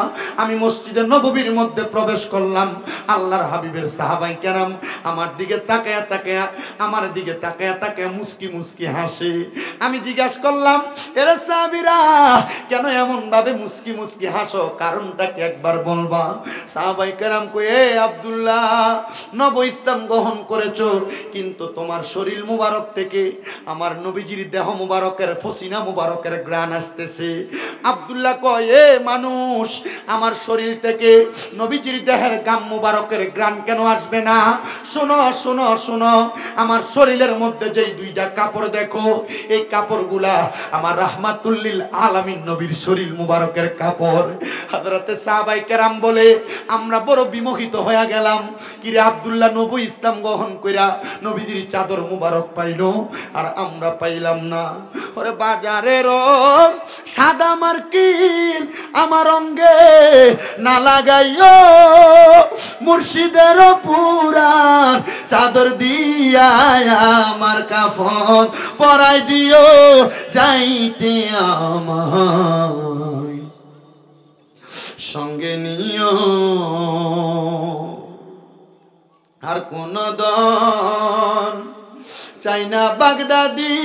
আমি মসজিদে নববীর মধ্যে প্রবেশ করলাম। আল্লাহর হাবিবের সাহাবায়ে কেরাম আমার দিকে তাকায়া তাকায়া আমার দিকে তাকায়া তাকায়া মুস্কি মুস্কি হাসে। আমি জিজ্ঞাসা করলাম এরা সাহাবীরা কেন এমন ভাবে মুস্কি মুস্কি হাসো, কারণটা কি একবার বলবা? সাহাবায়ে কেরাম কই এ আব্দুল্লাহ নব ইসলাম গ্রহণ করেছো কিন্তু তোমার শরীর মুবারক থেকে আমার নবীজির দেহ মুবারকের ফসিনা মুবারকের ঘ্রাণ আসতেছে, আব্দুল্লাহ কয়, এ মানুষ, আমার শরীর থেকে নবীজির দেহের গাম মুবারকের ঘ্রাণ কেন আসবে না? শোনো শোনো শোনো, আমার শরীরের মধ্যে যেই দুইটা কাপড় দেখো, এই কাপড়গুলা আমার রাহমাতুল লিল আলামিন নবীর শরীর মুবারকের কাপড়। হযরতে সাহাবায়ে কেরাম বলে, আমরা বড় বিমোহিত হয়ে গেলাম, কিরে আব্দুল্লাহ নবী ইসলাম গ্রহণ কইরা নবীজির চাদর মুবারক পাইলো, আর আমরা পাইলাম না। ওরে বাজারের সাদা মার্কিন আমার অঙ্গে না লাগাইও, মুর্শিদের পুরান চাদর দিয়া আমার কাফন পরাই দিও, যাইতে আমায় সঙ্গে নিও। আর কোন দন চাই না বাগদাদি,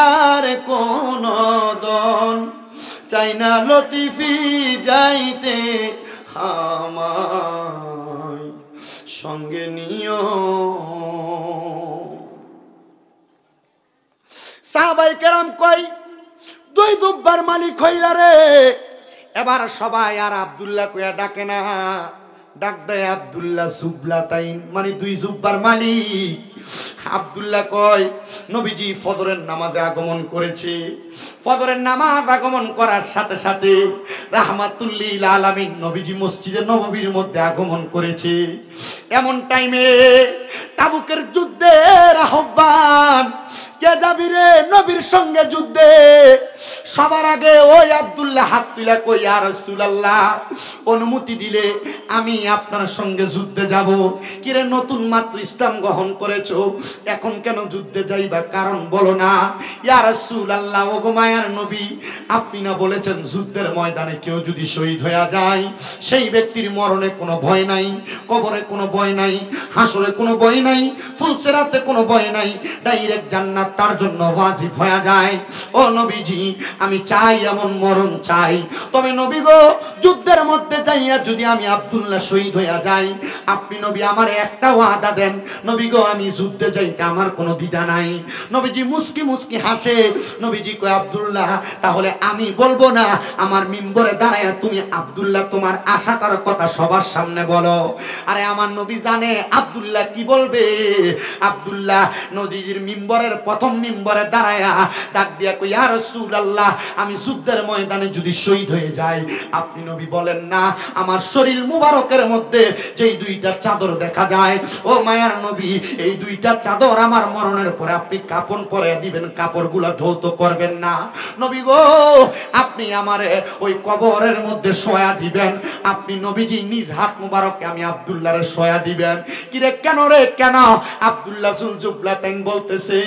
আর কোন দন চাই না লতিফি, যাইতে আমায় সঙ্গে নিও। সাহাবায়ে কেরাম কই, দুই জুব্বার মালিক হইলা রে। এবার সবাই আর আব্দুল্লাহ কইয়া ডাকে না, ডাক দেয় আব্দুল্লাহ সুবলাতাইন, মানে দুই জুব্বার মালিক। আব্দুল্লাহ কয়, নবীজি ফজরের নামাজে আগমন করেছে। ফজরের নামাজ আগমন করার সাথে সাথে রাহমাতুল লিল আলামিন নবীজি মসজিদে নববীর মধ্যে আগমন করেছে। এমন টাইমে তাবুকের যুদ্ধের আহ্বান, কে যাবি রে নবীর সঙ্গে যুদ্ধে? সবার আগে ওই আব্দুল্লাহ হাত তুলে কই, ইয়া রাসূলুল্লাহ, অনুমতি দিলে আমি আপনার সঙ্গে যুদ্ধে যাব। কিরে নতুন মাত্র ইসলাম গ্রহণ করেছো, এখন কেন যুদ্ধে যাইবা? কারণ বলো না। ইয়া রাসূলুল্লাহ, ওগো মায়ার নবী, আপনি না বলেছেন যুদ্ধের ময়দানে কেউ যদি শহীদ হয়ে যায়, সেই ব্যক্তির মরণে কোনো ভয় নাই, কবরে কোনো ভয় নাই, হাসরে কোনো ভয় নাই, ফুলসিরাতে কোনো ভয় নাই, ডাইরেক্ট জান্নাত তার জন্য ওয়াজিব হয়ে যায়। ও নবীজি, আমি চাই এমন মরণ চাই। তবে নবী গো, যুদ্ধের মধ্যে যাইয়া যদি আমি আব্দুল্লাহ শহীদ হইয়া যাই, আপনি নবী আমার একটা ওয়াদা দেন। নবী গো, আমি যুদ্ধে যাইতে আমার কোনো দ্বিধা নাই। নবীজি মুস্কি মুস্কি হাসে। নবীজি কয়, আব্দুল্লাহ, তাহলে আমি বলবো না, আমার মিম্বরে দাঁড়ায় তুমি আব্দুল্লাহ তোমার আশাটার কথা সবার সামনে বলো। আরে আমার নবী জানে আব্দুল্লাহ কি বলবে। আব্দুল্লাহ নবীজির মিম্বরের প্রথম মিম্বরে দাঁড়ায়া ডাক দিয়া কই, ইয়া রাসূলুল্লাহ, আমি যুদ্ধের ময়দানে যদি শহীদ হয়ে যাই, আপনি নবী বলেন না আমার শরীর মুবারকের মধ্যে যেই দুইটা চাদর দেখা যায়, ও মায়ার নবী, এই দুইটা চাদর আমার মরণের পরে আপনি কাপন পরে দিবেন, কাপড়গুলো ধৌত করবেন না। নবী গো, আপনি আমারে ওই কবরের মধ্যে শোয়া দিবেন। আপনি নবীজি নিজ হাত মুবারকে আমি আব্দুল্লাহরে শোয়া দিবেন। কিরে কেন রে, কেন? আব্দুল্লাহ জুলজুবলাতাইন বলতেছে,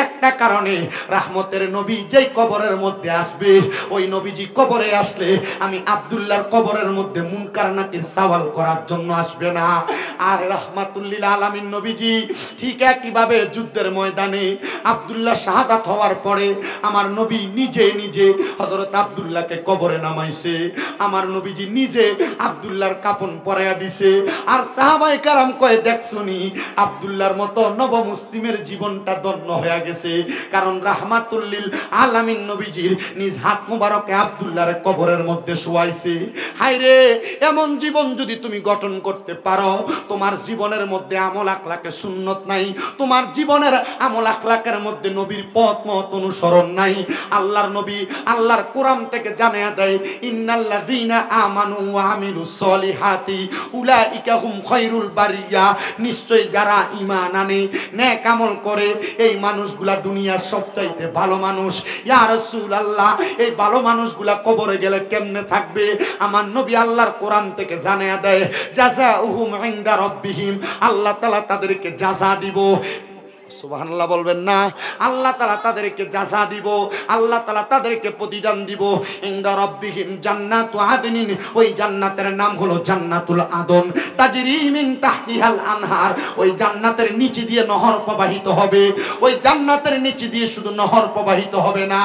একটা কারণে, রাহমতের নবী যেই কবরের মধ্যে আসবে, ওই নবীজি কবরে আসলে আমি আব্দুল্লাহর কবরের মধ্যে মুনকার নাকির সওয়াল করার জন্য আসবে না। আর রাহমাতুল লিল আলামিন নবীজি ঠিক একইভাবে যুদ্ধের ময়দানে আব্দুল্লাহ শাহাদাত হওয়ার পরে আমার নবী নিজে নিজে হযরত আব্দুল্লাহকে কবরে নামাইছে। আমার নবীজি নিজে আব্দুল্লাহর কাফন পরাইয়া দিছে। আর সাহাবায়ে কেরাম কয়, দেখছনি আব্দুল্লাহর মতো নব মুসলিমের জীবনটা ধন্য হয়ে গেছে, কারণ রাহমাতুল লিল আলামিন নবীজির নিজ হাত মুবারকে আব্দুল্লাহর কবরের মধ্যে শোয়াইছে। হায় রে, এমন জীবন যদি তুমি গঠন করতে পারো, তোমার জীবনের মধ্যে আমল আখলাকে সুন্নত নাই, তোমার জীবনের আমল আখলাকের মধ্যে নবীর পথ মত অনুসরণ নাই। আল্লাহর নবী আল্লাহর কোরআন থেকে জানায়া দেয়, ইন্নাল্লাযীনা আমানু ওয়া আমিলুস সলিহাতি উলাইকা হুম খায়রুল বারিয়া, নিশ্চয় যারা ঈমান আনে, নেক আমল করে, এই মানুষগুলা দুনিয়ার সবচাইতে ভালো মানুষ। ইয়া রাসূলুল্লাহ, এই ভালো মানুষগুলা কবরে গেলে কেমনে থাকবে? আমার নবী আল্লাহর কোরআন থেকে জানায়া দেয়, জাযাউহুম ইনদা রাব্বিহিম, আল্লাহ তাআলা তাদেরকে জাযা দিব। সুবহানাল্লাহ বলবেন না? আল্লাহ তাআলা তাদেরকে জাযা দিব, আল্লাহ তাআলা তাদেরকে প্রতিদান দিব। ইনদা রাব্বিহিম জান্নাতু আদনিন, ওই জান্নাতের নাম হলো জান্নাতুল আদন, তাজরি মিন তাহতিহাল আনহার, ওই জান্নাতের নিচে দিয়ে নহর প্রবাহিত হবে। ওই জান্নাতের নিচে দিয়ে শুধু নহর প্রবাহিত হবে না,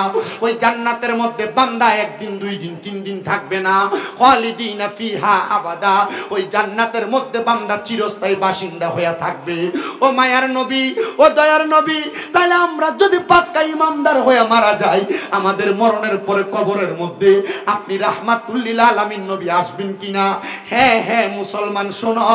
ওই জান্নাতের মধ্যে বান্দা একদিন, দুই দিন, তিন দিন থাকবে না, খালিদিনা ফিহা আবাদা, ওই জান্নাতের মধ্যে বান্দা চিরস্থায়ী বাসিন্দা হয়ে থাকবে। ও মায়ার নবী, ও দয়ার নবী, তাহলে আমরা যদি পাক্কা ইমানদার হয়ে মারা যাই, আমাদের মরণের পরে কবরের মধ্যে আপনি রাহমাতুল লিল আলামিন নবী আসবেন কিনা? হ্যাঁ হ্যাঁ মুসলমান শোনো,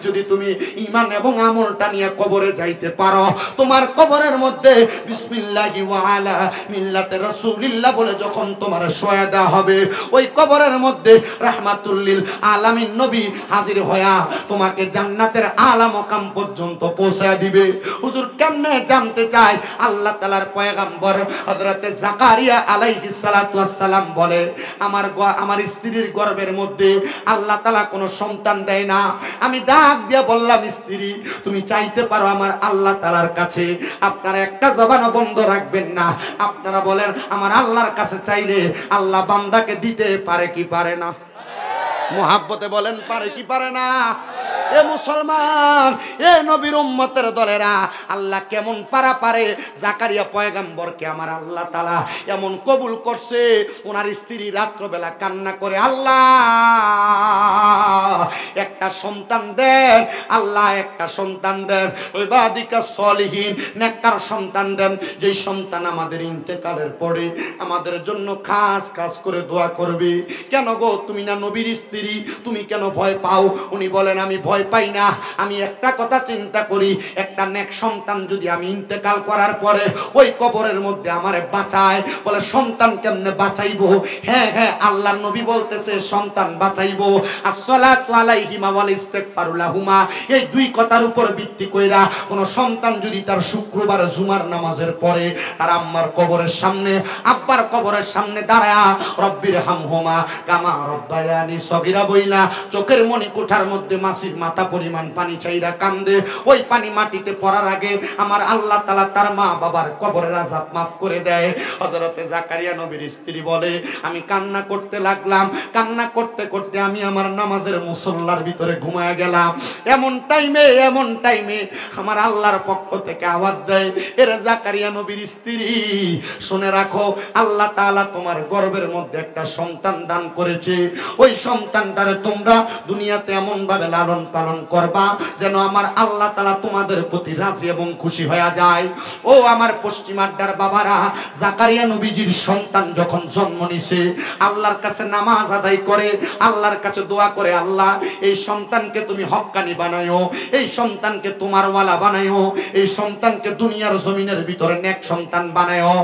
যদি তুমি ঈমান এবং আমলটা নিয়ে কবরে যাইতে পারো, তোমার কবরের মধ্যে বিসমিল্লাহি ওয়া আলা মিল্লাতে রাসূলিল্লাহ বলে যখন তোমার শোয়া দেওয়া হবে, ওই কবরের মধ্যে রাহমাতুল লিল আলামিন নবী হাজির হয়া তোমাকে জান্নাতের আলা মাকাম পর্যন্ত পৌঁছায় দিবে। হুজুর কেমনে জানতে চায়? আল্লাহ তাআলার পয়গম্বর হযরতে জাকারিয়া আলাইহিস সালাতু ওয়াস সালাম বলে, আমার স্ত্রীর গর্ভের মধ্যে আল্লাহ তাআলা কোনো সন্তান দেয় না। আমি ডাক দিয়া বললাম, স্ত্রী তুমি চাইতে পারো আমার আল্লাহ তাআলার কাছে, আপনারা একটা জবানও বন্ধ রাখবেন না। আপনারা বলেন আমার আল্লাহর কাছে চাইলে আল্লাহ বান্দাকে দিতে পারে কি পারে না? মুহাব্বতে বলেন পারে কি পারে না? এ মুসলমান, এ নবীর উম্মতের দলেরা, আল্লাহ কেমন পারে? জাকারিয়া পয়গম্বরকে আমার আল্লাহ তাআলা এমন কবুল করছে, ওনার স্ত্রী রাত্রবেলা কান্না করে, আল্লাহ একটা সন্তান দেন, আল্লাহ একটা সন্তান দেন, ইবাদিকা সলিহিন নেককার সন্তান দেন, যেই সন্তান আমাদের ইন্তেকালের পরে আমাদের জন্য খাস খাস করে দোয়া করবে। কেন গো, তুমি না নবীর স্ত্রী, তুমি কেন ভয় পাও? উনি বলেন আমি ভয় পাই না, আমি একটা কথা চিন্তা করি, একটা নেক সন্তান যদি আমি ইন্তেকাল করার পরে ওই কবরের মধ্যে আমারে বাঁচায়, বলে সন্তান কেমনে বাঁচাইবো? হ্যাঁ হ্যাঁ আল্লাহর নবী বলতেছে সন্তান বাঁচাইবো, আসসালাতু আলাইহিমা ওয়াল ইস্তিগফারু লাহুমা, এই দুই কথার উপর ভিত্তি কইরা কোন সন্তান যদি তার শুক্রবার জুমার নামাজের পরে তার আম্মার কবরের সামনে, আব্বার কবরের সামনে দাঁড়ায়া রব্বির হামহুমা কামা রব্বায়ানি সগীরা বইলা চোখের মনি কোঠার মধ্যে মাসির মাথা পরিমাণ পানি চাইরা কান্দে, ওই পানি মাটিতে পড়ার আগে আমার আল্লাহ তাআলা তার মা বাবার কবরের আযাব মাফ করে দেয়। হযরতে জাকারিয়া নবীর স্ত্রী বলে, আমি কান্না করতে লাগলাম, কান্না করতে করতে আমি আমার নামাজের মুসল্লার ভিতরে ঘুমায়া গেলাম। এমন টাইমে আমার আল্লাহর পক্ষ থেকে আওয়াজ দেয়, এর জাকারিয়া নবীর স্ত্রী শুনে রাখো, আল্লাহ তাআলা তোমার গর্ভের মধ্যে একটা সন্তান দান করেছে, ওই সন্তানটারে তোমরা দুনিয়াতে এমন ভাবে লালন পালন করবা যেন আমার আল্লাহ তাআলা তোমাদের প্রতি রাজি এবং খুশি হয়ে যায়। ও আমার পশ্চিমাড্ডার বাবারা, জাকারিয়া নবীজির সন্তান যখন জন্ম নিছে আল্লাহর কাছে নামাজ আদায় করে, আল্লাহর কাছে দোয়া করে, আল্লাহ এই সন্তানকে তুমি হক্কানি বানায়ো, এই সন্তানকে তোমার ওয়ালা বানায়ো, এই সন্তানকে দুনিয়ার জমিনের ভিতরে নেক সন্তান বানায়ো।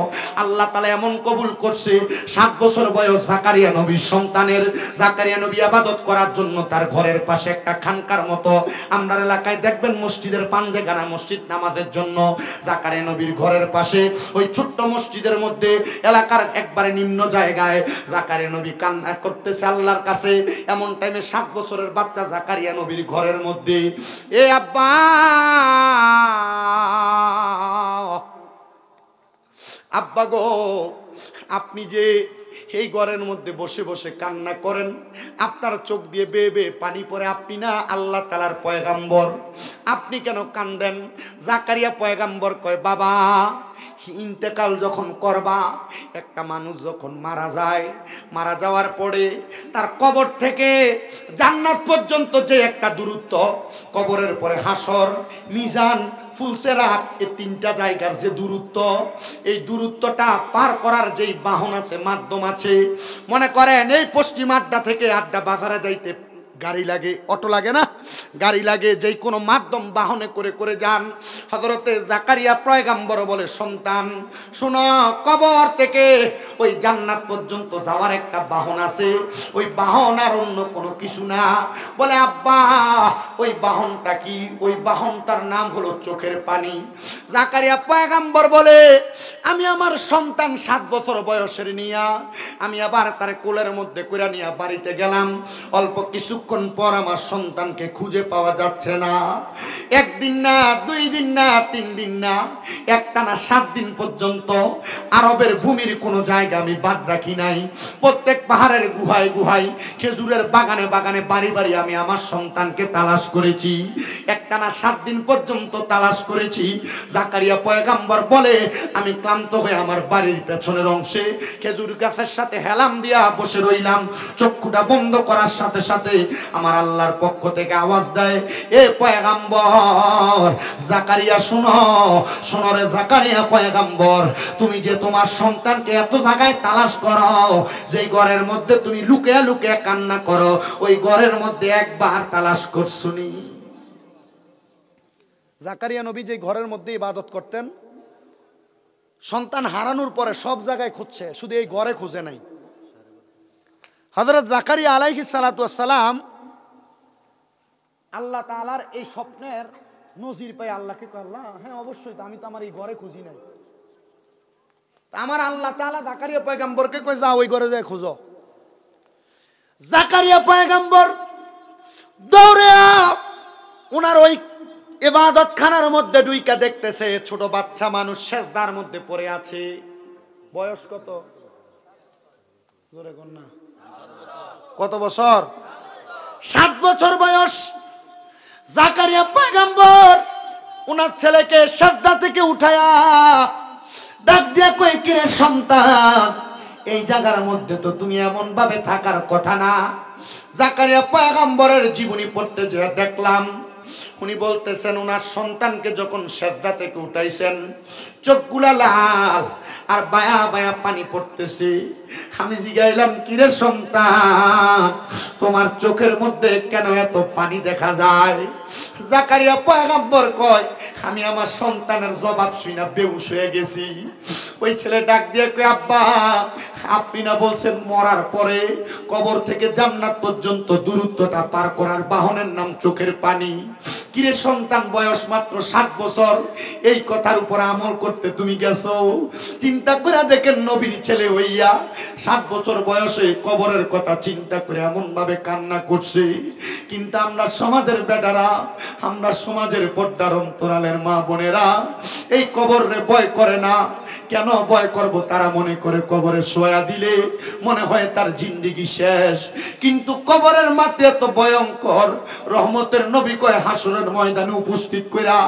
আল্লাহ তাআলা এমন কবুল করছে, 7 বছর বয়স জাকারিয়া নবীর সন্তানের। জাকারিয়া নবী ইবাদত করার জন্য তার ঘরের পাশে একটা খানকার মতো, আমরা এলাকায় দেখবেন মসজিদের পাঞ্জেখানা মসজিদ নামাজের জন্য, জাকারিয়া নবীর ঘরের পাশে ওই ছোট্ট মসজিদের মধ্যে এলাকার একবারে নিম্ন জায়গায় জাকারিয়া নবী কান্না করতেছে আল্লাহর কাছে। এমন টাইমে 7 বছরের বাচ্চা জাকারিয়া নবীর ঘরের মধ্যে, এ আব্বা, আব্বা গো, আপনি যে এই ঘরের মধ্যে বসে বসে কান্না করেন, আপনার চোখ দিয়ে বেয়ে বেয়ে পানি পড়ে, আপনি না আল্লাহ তাআলার পয়গম্বর, আপনি কেন কান্দেন? জাকারিয়া পয়গম্বর কয়, বাবা ইন্তেকাল যখন করবা, একটা মানুষ যখন মারা যায়, মারা যাওয়ার পরে তার কবর থেকে জান্নাত পর্যন্ত যে একটা দূরত্ব, কবরের পরে হাসর, মিজান, ফুলসেরাত, এই 3টা জায়গার যে দূরত্ব, এই দূরত্বটা পার করার যেই বাহন আছে, মাধ্যম আছে, মনে করেন এই পশ্চিম আড্ডা থেকে আড্ডা বাজারে যাইতে গাড়ি লাগে, অটো লাগে না, গাড়ি লাগে, যেই কোনো মাধ্যম বাহনে করে করে যান। হযরতে জাকারিয়া পয়গম্বর বলে, সন্তান শোনো, কবর থেকে ওই জান্নাত পর্যন্ত যাওয়ার একটা বাহন আছে, ওই বাহন আর অন্য কোনো কিছু না। বলে, আব্বা ওই বাহনটা কি? ওই বাহনটার নাম হলো চোখের পানি। জাকারিয়া পয়গম্বর বলে, আমি আমার সন্তান 7 বছর বয়সের নিয়া আমি আবার তার কোলের মধ্যে কইরা নিয়া বাড়িতে গেলাম। অল্প কিছুক্ষণ পর আমার সন্তানকে খুঁজে পাওয়া যাচ্ছে না। 1 দিন না, 2 দিন না, 3 দিন না, একটানা 7 দিন পর্যন্ত আরবের ভূমির কোনো জায়গা আমি বাদ রাখি নাই। প্রত্যেক পাহাড়ের গুহায় গুহায়, খেজুরের বাগানে বাগানে, বাড়ি বাড়ি আমি আমার সন্তানকে তালাশ করেছি। একটানা 7 দিন পর্যন্ত তালাশ করেছি। জাকারিয়া পয়গম্বর বলে, আমি ক্লান্ত হয়ে আমার বাড়ির পেছনের অংশে খেজুর গাছের সাথে হেলাম দিয়া বসে রইলাম। চক্ষুটা বন্ধ করার সাথে সাথে আমার আল্লাহর পক্ষ থেকে আওয়াজ দেয়, এ পয়গাম্বর জাকারিয়া, শুনো শোনো রে জাকারিয়া পয়গাম্বর, তুমি যে তোমার সন্তানকে এত জায়গায় তালাশ করো, যেই ঘরের মধ্যে তুমি লুকিয়ে লুকিয়ে কান্না করো, ওই ঘরের মধ্যে একবার তালাশ করছুনি। জাকারিয়া নবী যে ঘরের মধ্যে ইবাদত করতেন, সন্তান হারানোর পরে সব জায়গায় খুঁজছে, শুধু এই ঘরে খুঁজে নাই। হযরত জাকারিয়া আলাইহিস সালাতু ওয়াস সালাম আল্লাহ তাআলার এই স্বপ্নের নজির পাই আল্লাহকে কয়, আল্লাহ হ্যাঁ অবশ্যই, তো আমি তো আমার এই ঘরে খুঁজি নাই। আমার আল্লাহ তাআলা জাকারিয়া পয়গম্বরকে কয়, যাও ওই ঘরে যায় খুঁজো। জাকারিয়া পয়গম্বর দৌড়ে ওনার ওই ইবাদত খানার মধ্যে ঢুইকা দেখতেছে ছোট বাচ্চা মানুষ সেজদার মধ্যে পড়ে আছে। বয়স কত? জোরে কোন না। কত বছর? 7 বছর বয়স। জাকারিয়া পয়গম্বর ওনার ছেলেকে সেজদা থেকে উঠায়া ডাক দিয়া কই, কিরে সন্তান, এই জায়গার মধ্যে তো তুমি এমন ভাবে থাকার কথা না। জাকারিয়া পয়গম্বরের জীবনী পড়তে যে দেখলাম, উনি বলতেছেন ওনার সন্তানকে যখন সেজদা থেকে উঠাইছেন চোখগুলা লাল আর বায়া বায়া পানি পড়তেছে। আমি জিগাইলাম, কিরে সন্তান, তোমার চোখের মধ্যে কেন এত পানি দেখা যায়? জাকারিয়া পয়গম্বর কয়, আমি আমার সন্তানের জবাব শুনে বেহুশ হয়ে গেছি। ওই ছেলে ডাক দিয়ে কয়, আব্বা আপনি না বলছেন মরার পরে কবর থেকে জান্নাত পর্যন্ত দূরত্বটা পার করার বাহনের নাম চোখের পানি। কিরে সন্তান, বয়স মাত্র 7 বছর, এই কথার উপর আমল করতে তুমি গেছো? চিন্তা করে দেখেন, নবীর ছেলে হইয়া 7 বছর বয়সে কবরের কথা চিন্তা করে এমন ভাবে কান্না করছে। কিন্তু আমরা সমাজের বেটারা, আমরা সমাজের পর্দার অন্তরালের মা বোনেরা এই কবরে ভয় করে না। কেন ভয় করব? তারা মনে করে কবরে শোয়া দিলে মনে হয় তার জিন্দেগি শেষ। কিন্তু কবরের মাটি এত ভয়ঙ্কর, রহমতের নবী কয় হাসরের ময়দানে উপস্থিত কইরা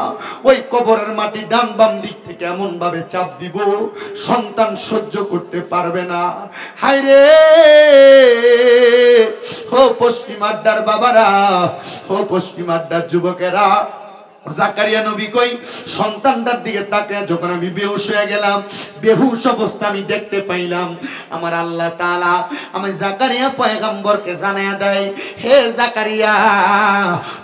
ওই কবরের মাটি ডান বাম দিক থেকে এমন ভাবে চাপ দিব সন্তান সহ্য করতে পারবে না। হায় রে ও পশ্চিমাড্ডার বাবারা, ও পশ্চিমাড্ডার যুবকেরা, জাকারিয়া নবী কই সন্তানটার দিকে তাকিয়ে যখন আমি বেহুশ হয়ে গেলাম, বেহুশ অবস্থা আমি দেখতে পাইলাম, আমার আল্লাহ তাআলা আমি জাকারিয়া পয়গম্বরকে জানায়া দেয়, হে জাকারিয়া,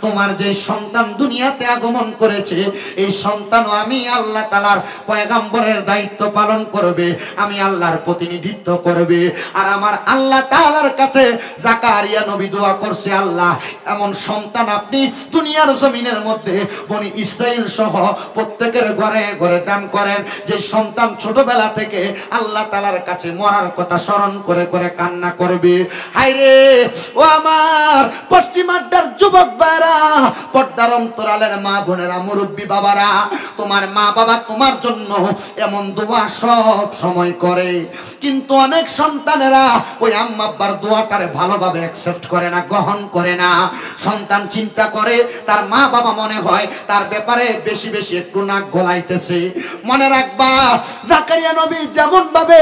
তোমার যে সন্তান দুনিয়াতে আগমন করেছে এই সন্তানও আমি আল্লাহ তাআলার পয়গম্বরের দায়িত্ব পালন করবে, আমি আল্লাহর প্রতিনিধিত্ব করবে। আর আমার আল্লাহ তাআলার কাছে জাকারিয়া নবী দোয়া করছে, আল্লাহ এমন সন্তান আপনি দুনিয়ার জমিনের মধ্যে বনি ইসরাইল সহ প্রত্যেকের ঘরে ঘরে দান করেন, যে সন্তান ছোটবেলা থেকে আল্লাহ তাআলার কাছে মরার কথা স্মরণ করে করে কান্না করবে। হায় রে ও আমার পশ্চিমাড্ডার যুবক ভাইরা, পর্দার অন্তরালের মা বোনেরা, মুরব্বী বাবারা, তোমার মা বাবা তোমার জন্য এমন দোয়া সব সময় করে, কিন্তু অনেক সন্তানেরা ওই আম্মা আব্বার দোয়াটারে ভালোভাবে অ্যাকসেপ্ট করে না, গ্রহণ করে না। সন্তান চিন্তা করে তার মা বাবা মনে হয় তার ব্যাপারে বেশি বেশি একটু নাক গলাইতেছে। মনে রাখবা, জাকারিয়া নবী যেমন ভাবে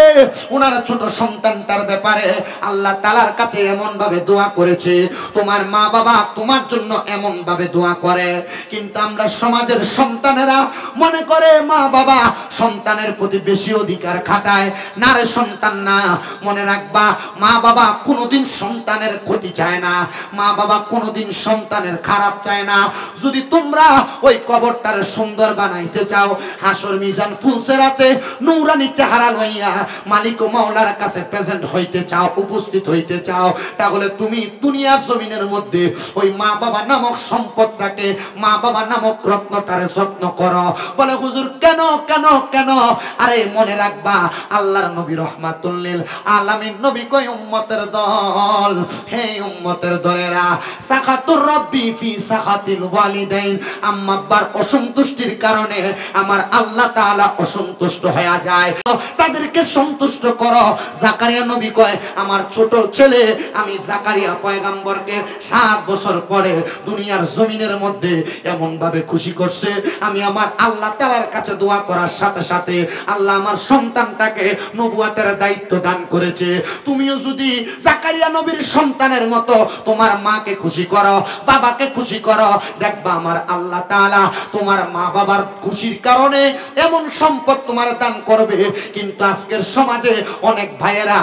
ওনার ছোট সন্তানটার ব্যাপারে আল্লাহ তাআলার কাছে এমন ভাবে দোয়া করেছে, তোমার মা বাবা তোমার জন্য এমন ভাবে দোয়া করে। কিন্তু আমরা সমাজের সন্তানেরা মনে করে মা বাবা সন্তানের প্রতি বেশি অধিকার খাটায়, না রে সন্তান না। মনে রাখবা, মা বাবা কোনোদিন সন্তানের ক্ষতি চায় না, মা বাবা কোনোদিন সন্তানের খারাপ চায় না। যদি তোমরা ওই কবরটারে সুন্দর বানাইতে চাও, হাসর মিজান ফুলসেরাতে নূরানি চেহারা লইয়া মালিক ও মাওলার কাছে প্রেজেন্ট হইতে চাও, উপস্থিত হইতে চাও, তাহলে তুমি দুনিয়ার জমিনের মধ্যে ওই মা বাবা নামক সম্পদটাকে, মা বাবা নামক রত্নটারে যত্ন করো। বলে হুজুর কেন কেন কেন? আরে মনে রাখবা, আল্লাহর নবী রহমাতুল লিল আলামিন নবী কই উম্মতের দল, হে উম্মতের দলেরা, সাখাতুর রব্বি ফি সাখাতিল ওয়ালিদাইন, আম্মা আব্বার অসন্তুষ্টির কারণে আমার আল্লাহ তাআলা অসন্তুষ্ট হয়ে যায়। তাদেরকে সন্তুষ্ট করো। জাকারিয়া নবী কয় আমার ছোট ছেলে আমি জাকারিয়া পয়গম্বরকে 7 বছর পরে দুনিয়ার জমিনের মধ্যে এমন ভাবে খুশি করছে, আমি আমার আল্লাহ তাআলার কাছে দোয়া করার সাথে সাথে আল্লাহ আমার সন্তানটাকে নবুয়তের দায়িত্ব দান করেছে। তুমিও যদি জাকারিয়া নবীর সন্তানের মতো তোমার মাকে খুশি করো, বাবাকে খুশি করো, দেখবা আমার আল্লাহ তাআলা তোমার মা বাবার খুশির কারণে এমন সম্পদ তোমার দান করবে। কিন্তু আজকের সমাজে অনেক ভাইয়েরা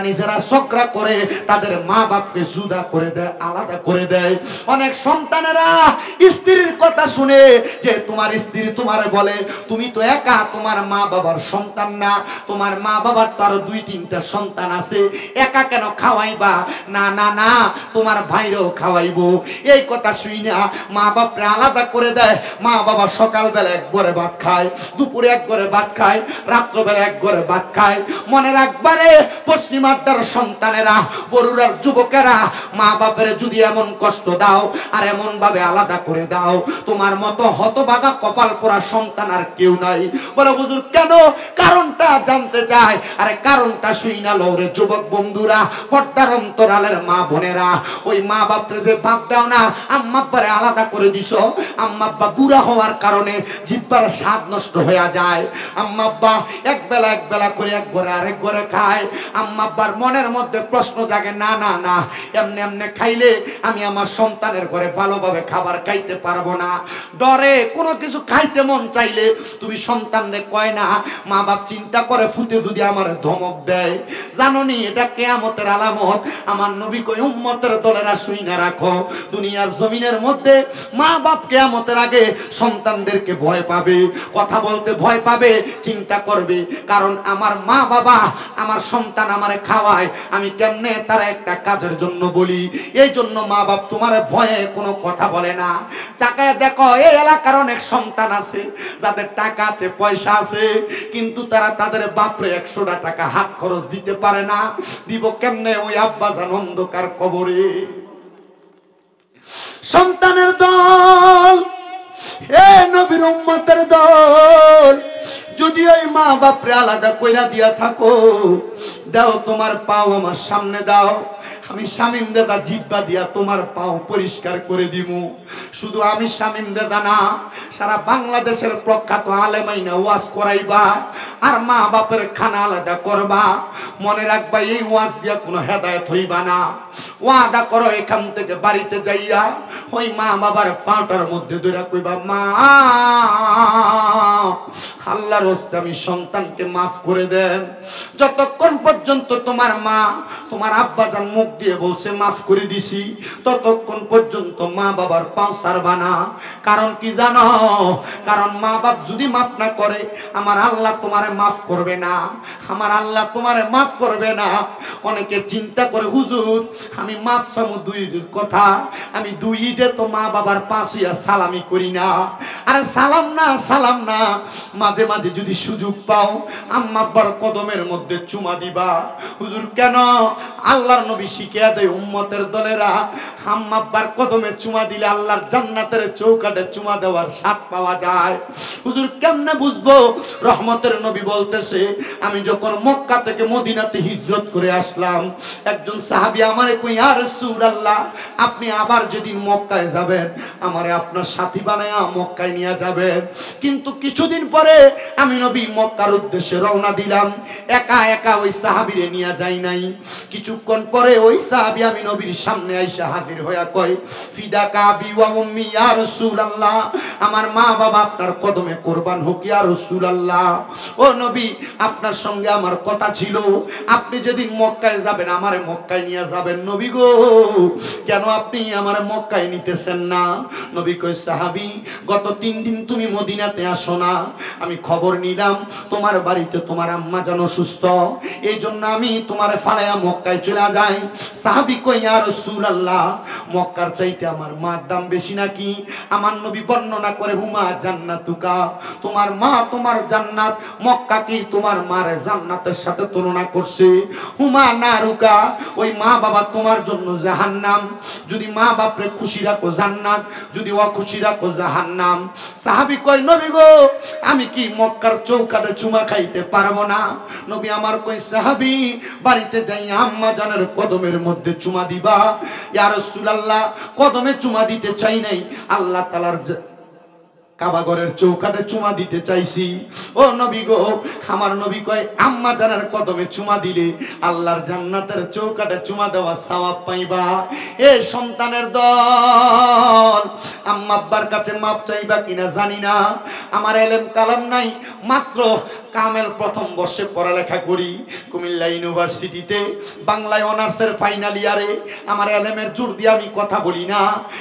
নিজেরা ঝগড়া করে তাদের মা বাপকে জুদা করে দেয়, আলাদা করে দেয়। অনেক সন্তানেরা স্ত্রীর কথা শুনে যে তোমার স্ত্রী তোমার বলে তুমি তো একা, তোমার মা বাবার সন্তান না, তোমার মা বাবার তো আরো 2-3টা সন্তান আছে, একা কেন খাওয়াইবা? না না না, তোমার ভাইরাও খাওয়াইবো। এই কথা শুই না মা বাপরে আলাদা করে দেয়। মা বাবা সকালবেলা এক ঘরে ভাত খায়, দুপুরে এক ঘরে ভাত খায়, রাত্রবেলা এক ঘরে ভাত খায়। মনে রাখবারে পশ্চিমার সন্তানেরা, বরুড়ার যুবকেরা, মা বাপের যদি এমন কষ্ট দাও আর এমন ভাবে আলাদা করে দাও, তোমার মতো হতভাগা কপাল পোড়া সন্তান আর কেউ নাই। বলে হুজুর কেন? কারণটা জানতে চাই। আরে কারণটা শুই না লওরে যুবক বন্ধুরা, পর্দার অন্তরালের মা বোনেরা, ওই মা বাপরে যে ভাত দাও না, আম্মা আব্বারে আলাদা করে দিছো, আম্মা আব্বা বুড়া হওয়ার কারণে জিহ্বার স্বাদ নষ্ট হয়ে যায়। আম্মা আব্বা এক বেলা করে এক ঘরে আরেক ঘরে খায়। আম্মা আব্বার মনের মধ্যে প্রশ্ন জাগে, না না না, এমনি এমনি খাইলে আমি আমার সন্তানের ঘরে ভালোভাবে খাবার খাইতে পারবো না। ডরে কোনো কিছু খাইতে মন চাইলে তুমি সন্তানরে কয় না, মা বাপ চিন্তা করে ফুটে যদি আমার ধমক দেয়। জানোনি এটা কিয়ামতের আলামত। আমার নবী কই উম্মতের দলেরা শুই না রাখো, দুনিয়ার জমিনের মধ্যে মা বাপ কিয়ামতের আগে সন্তানদেরকে ভয় পাবে, কথা বলতে ভয় পাবে, চিন্তা করবে। কারণ আমার মা বাবা, আমার সন্তান আমারে খাওয়ায়, আমি কেমনে তারা একটা কাজের জন্য বলি। এই জন্য মা বাপ তোমার ভয়ে কোনো কথা বলে না। টাকায় দেখো এই এলাকার অনেক সন্তান আছে যাদের টাকা আছে, পয়সা আছে, কিন্তু তারা তাদের বাপরে 100টা টাকা হাত খরচ দিতে পারে না। দিব কেমনে? ওই আব্বাজান অন্ধকার কবরে। সন্তানের দল, এ নবীর উম্মতের দল, যদি ওই মা বাপরে আলাদা কইরা দিয়া থাকো, দাও তোমার পাও আমার সামনে দাও, আমি শামীম দাদা জিব্বা দিয়া তোমার পাও পরিষ্কার করে দিব। শুধু আমি শামীম দাদা না, সারা বাংলাদেশের প্রখ্যাত আলেমাইনা ওয়াজ করাইবা আর মা বাপের খানা আলাদা করবা। মনে রাখবা এই ওয়াজ দিয়া কোনো হেদায়েত হইবা না। ওয়াদা করো এখান থেকে বাড়িতে যাইয়া ওই মা বাবার পাটার মধ্যে ধরে কইবা, মা আল্লাহর রাস্তে আমি সন্তানকে মাফ করে দেন। যতক্ষণ পর্যন্ত তোমার মা তোমার আব্বাজান মুখ দিয়ে বলছে মাফ করে দিছি, ততক্ষণ পর্যন্ত মা বাবার পাও ছাড়বা না। কারণ কি জানো? কারণ মা বাপ যদি মাফ না করে আমার আল্লাহ তোমারে মাফ করবে না, আমার আল্লাহ তোমারে মাফ করবে না। অনেকে চিন্তা করে হুজুর আমি মাফ চামু দুইয়ের কথা, আমি 2 ঈদে তো মা বাবার পাশিয়া সালামি করি না। আরে সালাম না, সালাম না, মাঝে মাঝে যদি সুযোগ পাও আম্মা আব্বার কদমের মধ্যে চুমা দিবা। হুজুর কেন? আল্লাহর নবী শিখিয়ে দেয় উম্মতের দলেরা, আম্মা আব্বার কদমে চুমা দিলে আল্লাহর জান্নাতের চৌকাঠে চুমা দেওয়ার স্বাদ পাওয়া যায়। হুজুর কেমনে বুঝবো? রহমতের নবী বলতেছে, আমি যখন মক্কা থেকে মদিনাতে হিজরত করে আসলাম, একজন সাহাবী আমারে কই, ইয়া রাসূলুল্লাহ আপনি আবার যেদিন মক্কায় যাবেন আমারে আপনার সাথী বানায়া মক্কায় নিয়ে যাবেন। কিন্তু কিছুদিন পরে আমি নবী মক্কার উদ্দেশ্যে রওনা দিলাম, একা একা ওই সাহাবীরে নিয়ে যাই নাই। কিছুক্ষণ পরে ওই সাহাবী আমি নবীর সামনে আইসা হাজির হইয়া কয়, ফিদাকা আবি ওয়া উম্মি ইয়া রাসূলুল্লাহ, আমার মা বাবা আপনার কদমে কুরবান হোক ইয়া রাসূলুল্লাহ। ও নবী আপনার সঙ্গে আমার কথা ছিল, আপনি যেদিন মক্কায় যাবেন আমারে মক্কায় নিয়ে যাবেন। নবী গো কেন আপনি আমারে মক্কায় নিতেছেন না? নবী কয়, সাহাবী গত 3 দিন তুমি মদিনাতে আসো না, আমি খবর নিলাম তোমার বাড়িতে তোমার আম্মা যেন অসুস্থ, এই জন্য আমি তোমার ফালায়া মক্কায় চলে যাই। সাহাবী কই ইয়া রাসূলুল্লাহ মক্কার চাইতে আমার মার দাম বেশি নাকি? আমার নবী বর্ণনা করে হুমা জান্নাতুকা, তোমার মা তোমার জান্নাত। মক্কা কি তোমার মার জান্নাতের সাথে তুলনা করছে? হুমা নারুকা, ওই মা বাবা তোমার জন্য জাহান্নাম। যদি মা বাপরে খুশি রাখো জান্নাত, যদি অখুশি রাখো জাহান্নাম। সাহাবী কয় নবী গো আমি কি মক্কার চৌকাঠে চুমা খাইতে পারবো না? নবী আমার কই সাহাবী বাড়িতে যাই আম্মা জানের কদমের মধ্যে চুমা দিবা। ইয়া রাসূলুল্লাহ কদমে চুমা দিতে চাই নাই, আল্লাহ তাআলার কাবা ঘরের চৌকাঠে চুমা দিতে চাইছি। ও নবী গো, আমার নবী কয় আম্মা জানের কদমে চুমা দিলে আল্লাহর জান্নাতের চৌকাঠে চুমা দেওয়া সওয়াব পাইবা। এ সন্তানের দল, আম্মা আব্বার কাছে মাপ চাইবা কিনা জানি না। আমার এলেম কালাম নাই, মাত্র কামেল প্রথম বর্ষে পড়ালেখা করি কুমিল্লা ইউনিভার্সিটিতে, বাংলায় অনার্সের ফাইনাল ইয়ারে। আমার এলেমের জোর দিয়ে আমি কথা বলি না।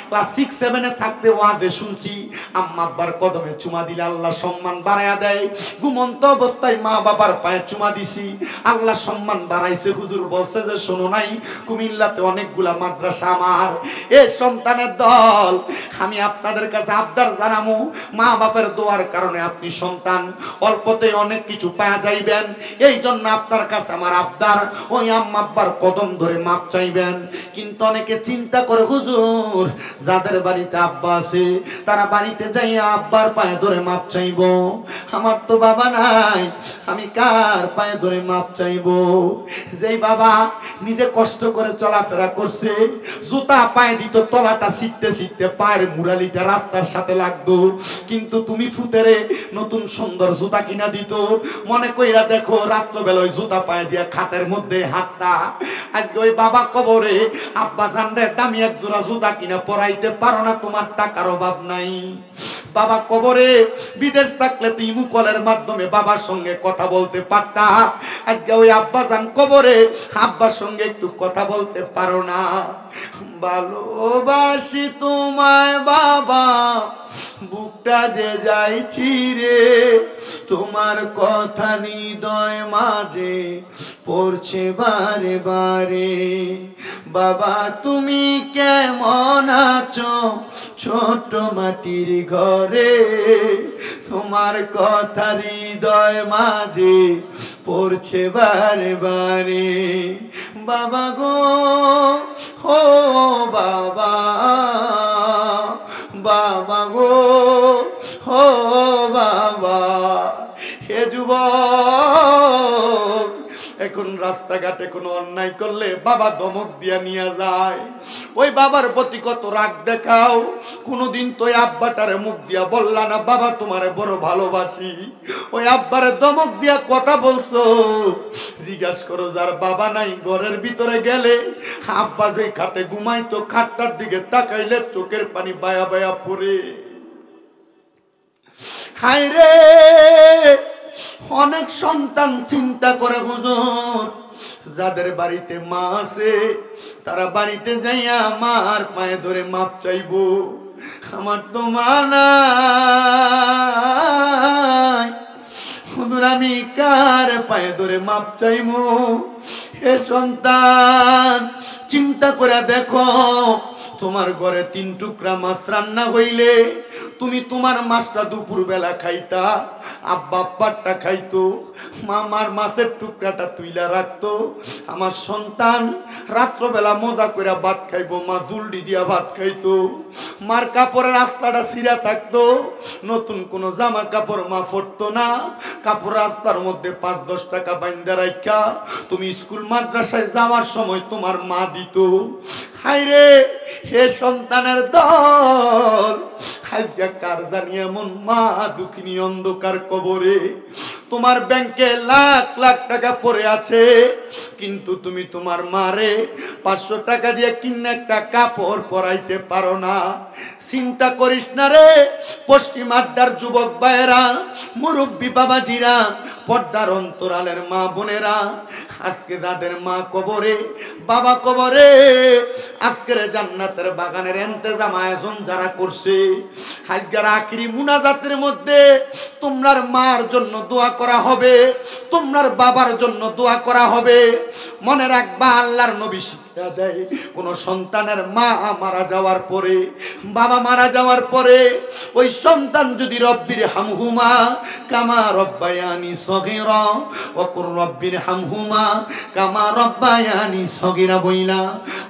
ক্লাস 6-7 থাকতে ওয়াজে শুনছি আম্মা আব্বার কদমে চুমা দিলে আল্লাহ সম্মান বাড়ায়া দেয়। ঘুমন্ত অবস্থায় মা বাবার পায়ে চুমা দিছি, আল্লাহ সম্মান বাড়াইছে। হুজুর বলছে যে শোনো নাই, কুমিল্লাতে অনেকগুলা মাদ্রাসা আমার। এ সন্তানের দল, আমি আপনাদের কাছে আবদার জানামু, মা বাপের দোয়ার কারণে আপনি সন্তান অল্পতে অনেক কিছু পাওয়া যাইবেন। এই জন্য আপনার কাছে আমার আবদার, ওই আম্মা আব্বার কদম ধরে মাপ চাইবেন। কিন্তু অনেকে চিন্তা করে হুজুর যাদের বাড়িতে আব্বা আছে তারা বাড়িতে যাইয়া আব্বার পায়ে ধরে মাপ চাইবো। আমার তো বাবা নাই, আমি কার পায়ে ধরে মাপ চাইবো? যেই বাবা নিজে কষ্ট করে চলাফেরা করছে, জুতা পায়ে দিত তলাটা ছিটতে ছিটতে পায়ের মুরালিটা রাস্তার সাথে লাগতো, কিন্তু তুমি ফুতেরে নতুন সুন্দর জুতা কিনা দিত। মনে কইরা দেখো রাত্রবেলা ওই জুতা পায়ে দিয়া খাটের মধ্যে হাতটা। আজকে ওই বাবা কবরে আব্বা জানরে দামি এক জোড়া জুতা কিনা পরাইতে পারো না, তোমার টাকার অভাব নাই। বাবা কবরে, বিদেশ থাকলে তুই ইমু কলের মাধ্যমে বাবার সঙ্গে কথা বলতে পারতা। আজকে ওই আব্বা জান কবরে, আব্বার সঙ্গে একটু কথা বলতে পারো না। ভালোবাসি তোমায় বাবা, বুকটা যে যাইছি রে, তোমার কথা হৃদয় মাঝে পড়ছে বারে বারে। বাবা তুমি কেমন আছো ছোট মাটির ঘরে, তোমার কথা হৃদয় মাঝে পড়ছে বারে বারে। বাবা গো ও বাবা, বাবা গো ও বাবা। হে যুবক, এখন রাস্তাঘাটে কোনো অন্যায় করলে বাবা ধমক দিয়া নিয়ে যায়। ওই বাবার প্রতি কত রাগ দেখাও, কোনদিন তো ওই আব্বাটারে মুখ দিয়া বললা না বাবা তোমারে বড় ভালোবাসি। ওই আব্বারে ধমক দিয়া কথা বলছো। জিজ্ঞাসা করো যার বাবা নাই, ঘরের ভিতরে গেলে আব্বা যে খাটে ঘুমাইতো, খাটটার দিকে তাকাইলে চোখের পানি বায়া বায়া পড়ে। হায় রে, অনেক সন্তান চিন্তা করে হুজুর যাদের বাড়িতে মা আছে তারা বাড়িতে যাইয়া মার পায়ে ধরে মাপ চাইবো। আমার তো মা নাই, হুজুর আমি কার পায়ে ধরে মাপ চাইবো? হে সন্তান, চিন্তা করে দেখো, তোমার ঘরে 3 টুকরা মাছ রান্না হইলে তুমি তোমার মাছটা দুপুর বেলা খাইতা, আব্বা আব্বারটা খাইতো, মামার মাছের টুকরাটা তুইলা রাখতো। আমার সন্তান রাত্রবেলা মজা করে ভাত খাইবো, মা জুলডি দিয়া ভাত খাইতো। মার কাপড়ের রাস্তাটা ছিঁড়া থাকতো, নতুন কোন জামা কাপড় মা পরতো না। কাপড় রাস্তার মধ্যে 5-10 টাকা বাইন্দা রাখা তুমি স্কুল মাদ্রাসায় যাওয়ার সময় তোমার মা দিত। হায় রে, হে সন্তানের দল, আজকে কার জানি এমন মা দুঃখিনী অন্ধকার কবরে। তোমার ব্যাংকে লাখ লাখ টাকা পড়ে আছে, কিন্তু তুমি তোমার মারে 500 টাকা দিয়ে কিনে একটা কাপড় পরাইতে পারো না। চিন্তা করিস না রে পশ্চিম আড্ডার যুবক ভাইয়েরা, মুরব্বী বাবাজিরা, পর্দার অন্তরালের মা বোনেরা, আজকে যাদের মা কবরে বাবা কবরে, আজকের জান্নাতের বাগানের ইন্তজাম আয়োজন যারা করছে, আজকের আখিরি মুনাজাতের মধ্যে তোমার মার জন্য দোয়া করা হবে, তোমার বাবার জন্য দোয়া করা হবে। মনে রাখবা আল্লাহর নবী শিক্ষা দেয় কোন সন্তানের মা মারা যাওয়ার পরে, বাবা মারা যাওয়ার পরে ওই সন্তান যদি রব্বির হামহুমা কামা রব্বায়ানি সগীরা ওয়া কুর রব্বির হামহুমা কামা রব্বায়ানি সগীরা বইলা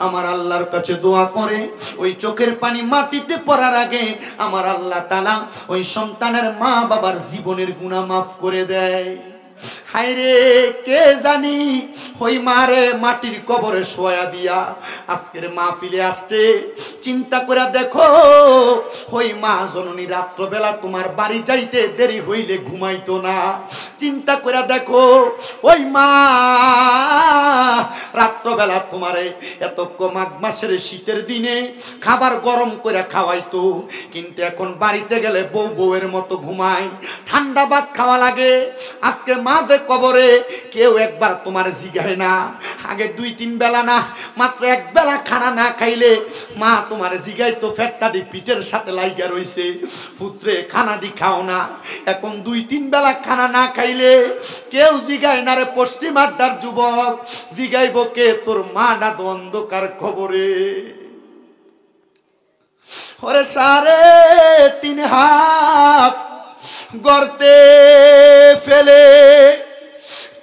আমার আল্লাহর কাছে দোয়া করে ওই চোখের পানি মাটিতে পড়ার আগে আমার আল্লাহ তাআলা ওই সন্তানের মা বাবার জীবনের গুনাহ মাফ করে দেয়। হায়রে কে জানি ওই মারে মাটির কবরে শোয়া দিয়া আজকের মাহফিলে আসছে। চিন্তা করে দেখো ওই মা জননী রাত্রবেলা তোমার বাড়ি যাইতে দেরি হইলে ঘুমাইতো না। চিন্তা করে দেখো ওই মা রাত্রবেলা তোমারে এত মাঘ মাসের শীতের দিনে খাবার গরম করে খাওয়াইতো, কিন্তু এখন বাড়িতে গেলে বউ বউয়ের মতো ঘুমায়, ঠান্ডা ভাত খাওয়া লাগে। আজকে মাঝে কবরে কেউ একবার তোমার জিগায় না। আগে 2-3 বেলা না, মাত্র 1 বেলা খানা না খাইলে মা তোমার জিগাই তো পেটটা দি পিঠের সাথে লাইগা রইছে, পুত্রে খানা দি খাও না। এখন 2-3 বেলা খানা না খাইলে কেউ জিগায় না রে পশ্চিম আড্ডার যুবক, জিগাইব কে তোর মা না তো অন্ধকার খবরে। ওরে 3.5 হাত গর্তে ফেলে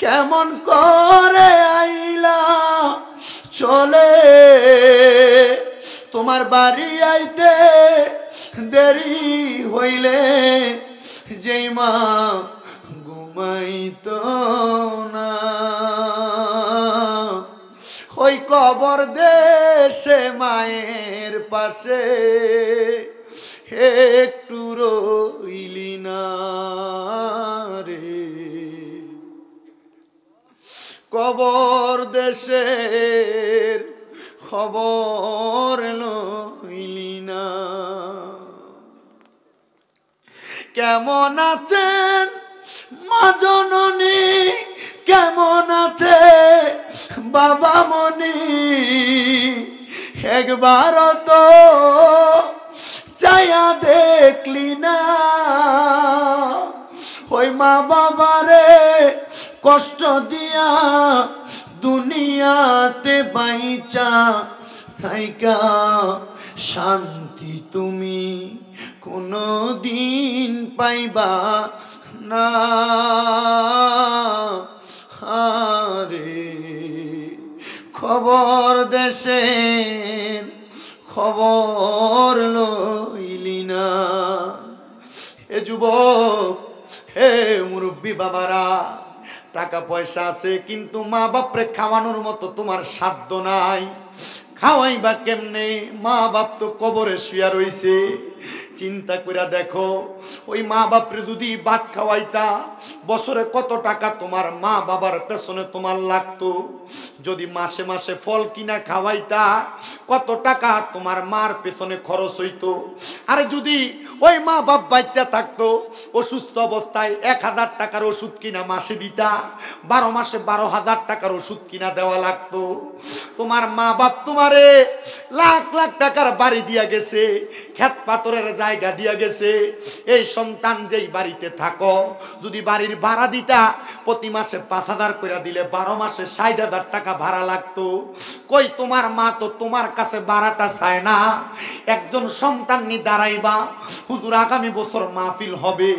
কেমন করে আইলা চলে, তোমার বাড়ি আইতে দেরি হইলে যেই মা ঘুমাইতো না ওই কবর দেশে মায়ের পাশে একটু রইলি না রে, কবর দেশের খবর লইলি না। কেমন আছেন মা জননী, কেমন আছে বাবা মনি, একবার তো চায়া দেখলি না। ওই মা বাবারে কষ্ট দিয়া দুনিয়াতে বাইচা থাইকা শান্তি তুমি কোনো দিন পাইবা না। আরে খবর দেশের খবর লইলি না। হে যুবক, হে মুরব্বী বাবারা, টাকা পয়সা আছে কিন্তু মা বাপরে খাওয়ানোর মতো তোমার সাধ্য নাই। খাওয়াইবা কেমনে? মা বাপ তো কবরে শুয়া রইছে। চিন্তা করে দেখো ওই মা বাপরে যদি ভাত খাওয়াইতা বছরে কত টাকা তোমার মা বাবার পেছনে তোমার লাগতো। যদি মাসে মাসে ফল কিনা খাওয়াইতা কত টাকা তোমার মার পেছনে খরচ হইতো। আরে যদি ওই মা বাপ বাচ্চা থাকতো অসুস্থ অবস্থায় 1000 টাকার ওষুধ কিনা মাসে দিতা, 12 মাসে 12,000 টাকার ওষুধ কিনা দেওয়া লাগতো। তোমার মা বাপ তোমারে লাখ লাখ টাকার বাড়ি দিয়া গেছে, ক্ষেত পাথরের জায়গা দিয়া গেছে। এই সন্তান যেই বাড়িতে থাকো যদি বাড়ির ভাড়া দিতা প্রতি মাসে 5,000 করে দিলে 12 মাসে 60,000 টাকা ভাড়া লাগতো। কই তোমার মা তো তোমার কাছে ভাড়াটা চায় না। একজন সন্তান নি দাঁড়াইবা, হুজুর আগামী বছর মাহফিল হবে,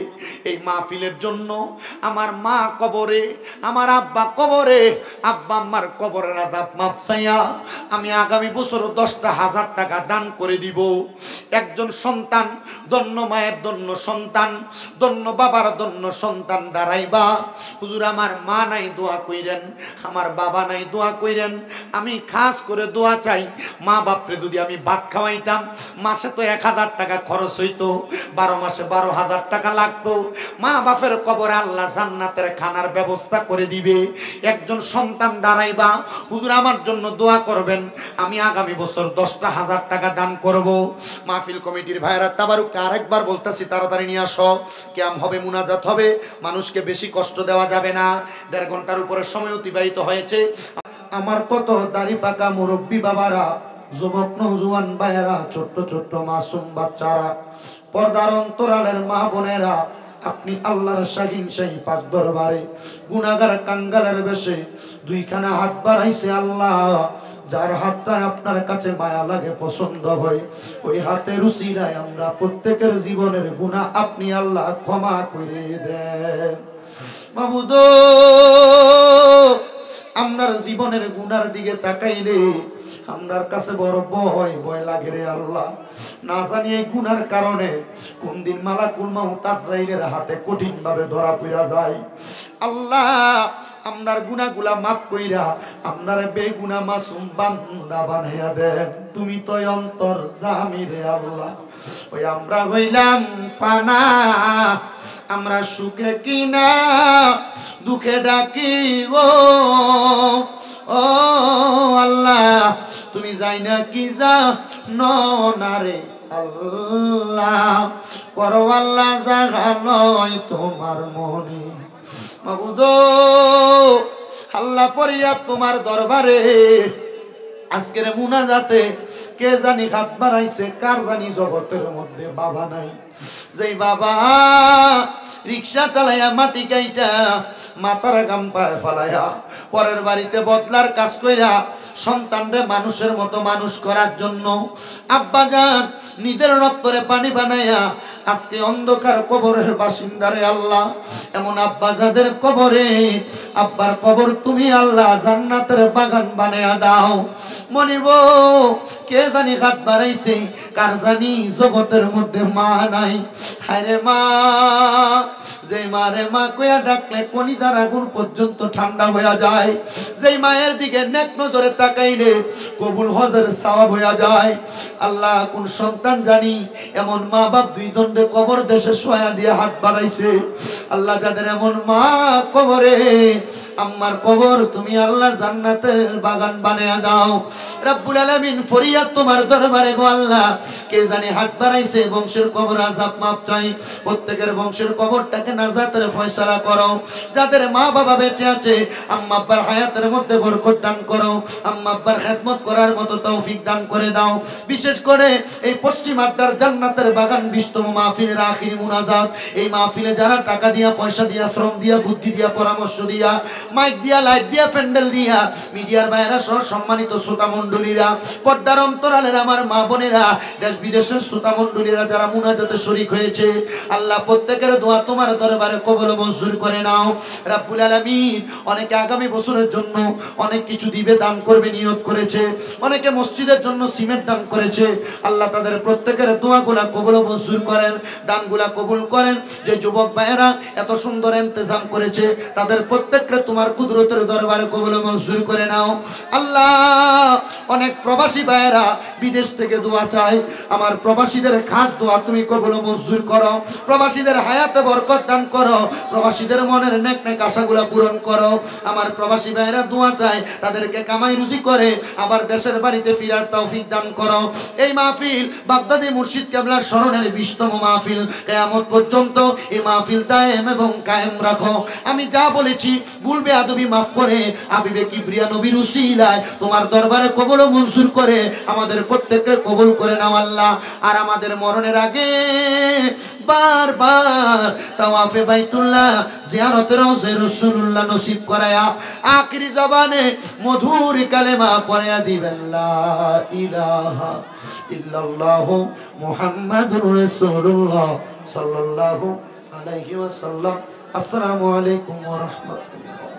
এই মাহফিলের জন্য আমার মা কবরে, আমার আব্বা কবরে, আব্বা আম্মার কবরের আযাব মাপ চাইয়া আমি আগামী বছর 10,000 টাকা দান করে দিব। একজন সন্তান, ধন্য মায়ের ধন্য সন্তান, ধন্য বাবার ধন্য সন্তান দাঁড়াইবা, হুজুর আমার মা নাই দোয়া কইরেন, আমার বাবা নাই দোয়া কইরেন। আমি খাস করে দোয়া চাই মা বাপরে যদি আমি ভাত খাওয়াইতাম মাসে তো 1000 টাকা খরচ হইতো, 12 মাসে 12,000 টাকা লাগতো। মা বাপের কবরে আল্লাহ জান্নাতের খানার ব্যবস্থা করে দিবে। একজন সন্তান দাঁড়াইবা, হুজুর আমার জন্য দোয়া করবেন, আমি আগামী বছর 10,000 টাকা দান করব। মাহফিল কমিটির ভাইরা তাবারুক আরেকবার বলতাছি তাড়াতাড়ি নিয়ে আসো, কিয়াম হবে, মুনাজাত হবে, মানুষকে বেশি কষ্ট দেওয়া যাবে না। 1.5 ঘন্টার উপরে সময় অতিবাহিত হয়েছে। আমার কত দাড়ি পাকা মুরব্বী বাবারা, যুবক নওজোয়ান ভাইয়েরা, ছোট্ট ছোট্ট মাসুম বাচ্চারা, পর্দার অন্তরালের মা বোনেরা, আপনি আল্লাহর শাহিন শাহী পাক দরবারে গুনাহগার কাঙ্গালের বেশে দুইখানা হাত বাড়াইছে আল্লাহ। যার হাতটা আপনার কাছে মায়া লাগে, পছন্দ হয়, ওই হাতের উসিলায় আমরা প্রত্যেকের জীবনের গুনাহ আপনি আল্লাহ ক্ষমা করে দেন। মাবুদ, আপনার জীবনের গুনার দিকে তাকাইলে আমরার কাছে বড় ভয় লাগে রে আল্লাহ। না জানি এই গুনার কারণে কোন দিন মালাকুল মাউত আজরাইলের হাতে কঠিন ভাবে ধরা পড়া যায়। আল্লাহ, আমরার গুনাহগুলা মাফ কইরা আমরার বেগুনাহ মাসুম বান্দা বানাইয়া দেন। তুমি তো অন্তর জামি রে আল্লাহ। ওই আমরা হইলাম ফানা, আমরা সুখে কিনা দুঃখে ডাকি ও ও আল্লাহ, তুমি যাই না কি যা না রে আল্লাহ, করো আল্লাহ জাগা নয় তোমার মনে। মাবুদ, আল্লাহ পরিয়া তোমার দরবারে আজকের মুনাজাতে কে জানি হাত বাড়াইছে, কার জানি জগতের মধ্যে বাবা নাই। যেই বাবা রিক্সা চালাইয়া মাটি কাইটা মাথার গাম পায়ে ফালাইয়া পরের বাড়িতে বদলার কাজ কইরা সন্তানরে মানুষের মতো মানুষ করার জন্য আব্বা জান নিজের রক্তরে পানি বানাইয়া আজকে অন্ধকার কবরের বাসিন্দারে আল্লাহ, এমন আব্বা যাদের কবরে আব্বার কবর তুমি আল্লাহ জান্নাতের বাগান বানাইয়া দাও। মনিব, কে জানি হাত বাড়াইছে, কার জানি জগতের মধ্যে মা নাই। হায়রে মা, যে মারে মা কইয়া ডাকলে কলিজার আগুন পর্যন্ত ঠান্ডা হইয়া যায়, যেই মায়ের দিকে নেক নজরে তাকাইলে কবুল হজের সওয়াব হইয়া যায়। আল্লাহ, কোন সন্তান জানি এমন মা বাপ দুইজন কবর দেশে শোয়া দিয়ে হাত বাড়াইছে। আল্লাহ, যাদের এমন মা কবরে, আম্মার কবর তুমি আল্লাহ জান্নাতের বাগান বানায়া দাও। রব্বুল আলামিন ফরিয়াদ তোমার দরবারে গো আল্লাহ, কে জানি হাত বাড়াইছে, বংশের কবর আযাব মাফ চাই, প্রত্যেকের বংশের কবরটাকে নাজাতের ফয়সালা করো। যাদের মা বাবা বেঁচে আছে, আম্মা আব্বার হায়াতের মধ্যে বরকত দান করো, আম্মা আব্বার খেদমত করার মতো তৌফিক দান করে দাও। বিশেষ করে এই পশ্চিম আড্ডার জান্নাতের বাগান 20তম মাহফিলের আখির মুনাজাত, এই মাহফিলে যারা টাকা দিয়া, পয়সা দিয়া, শ্রম দিয়া, বুদ্ধি দিয়া, পরামর্শ দিয়া, মাইক দিয়া, লাইট দিয়া, প্যান্ডেল দিয়া, মিডিয়ার বাইরা সহ সম্মানিত শ্রোতা মণ্ডলীরা, পর্দার অন্তরালের আমার মা বোনেরা, দেশ বিদেশের শ্রোতা মণ্ডলীরা যারা মুনাজাতে শরীক হয়েছে, আল্লাহ প্রত্যেকের দোয়া তোমার দরবারে কবুল মঞ্জুর করে নাও। রব্বুল আলামিন, অনেকে আগামী বছরের জন্য অনেক কিছু দিবে, দান করবে নিয়ত করেছে, অনেকে মসজিদের জন্য সিমেন্ট দান করেছে। আল্লাহ তাদের প্রত্যেকের দোয়াগুলা কবুল মঞ্জুর করেন, দানগুলা কবুল করেন। যে যুবক ভাইয়েরা এত সুন্দর ইন্তজাম করেছে, তাদের প্রত্যেককে তোমার কুদরতের দরবারে কবুল মঞ্জুর করে নাও। আল্লাহ, অনেক প্রবাসী ভাইয়েরা বিদেশ থেকে দোয়া চায়, আমার প্রবাসীদের খাস দোয়া তুমি কবুল মঞ্জুর করো, প্রবাসীদের হায়াতে বরকত দান করো, প্রবাসীদের মনের নেক নেক আশাগুলা পূরণ করো। আমার প্রবাসী ভাইয়েরা দোয়া চায়, তাদেরকে কামাই রুজি করে আবার দেশের বাড়িতে ফিরার তৌফিক দান করো। এই মাহফিল বাগদাদি মুর্শিদ কেবলার স্মরণের 20তম মাহফিল, কিয়ামত পর্যন্ত এই মাহফিল দায়েম এবং কায়েম রাখো। আমি যা বলেছি ভুল বেয়াদবি মাফ করে হাবিবে কিবরিয়া নবীর উসিলায় তোমার দরবারে কবুল মঞ্জুর করে আমাদের প্রত্যেককে কবুল করে নাও আল্লাহ। আর আমাদের মরণের আগে বারবার তাওয়াফে বাইতুল্লাহ, জিয়ারতে রওজা রাসূলুল্লাহ নসিব করায়া আখিরি জবানে মধুর কালেমা পড়িয়া দিবেন, লা ইলাহা ইল্লাল্লাহু মুহাম্মাদুর রাসূলুল্লাহ সাল্লাল্লাহু আলাইহি ওয়াসাল্লাম। আসসালামু আলাইকুম ওয়া রাহমাতুল্লাহ।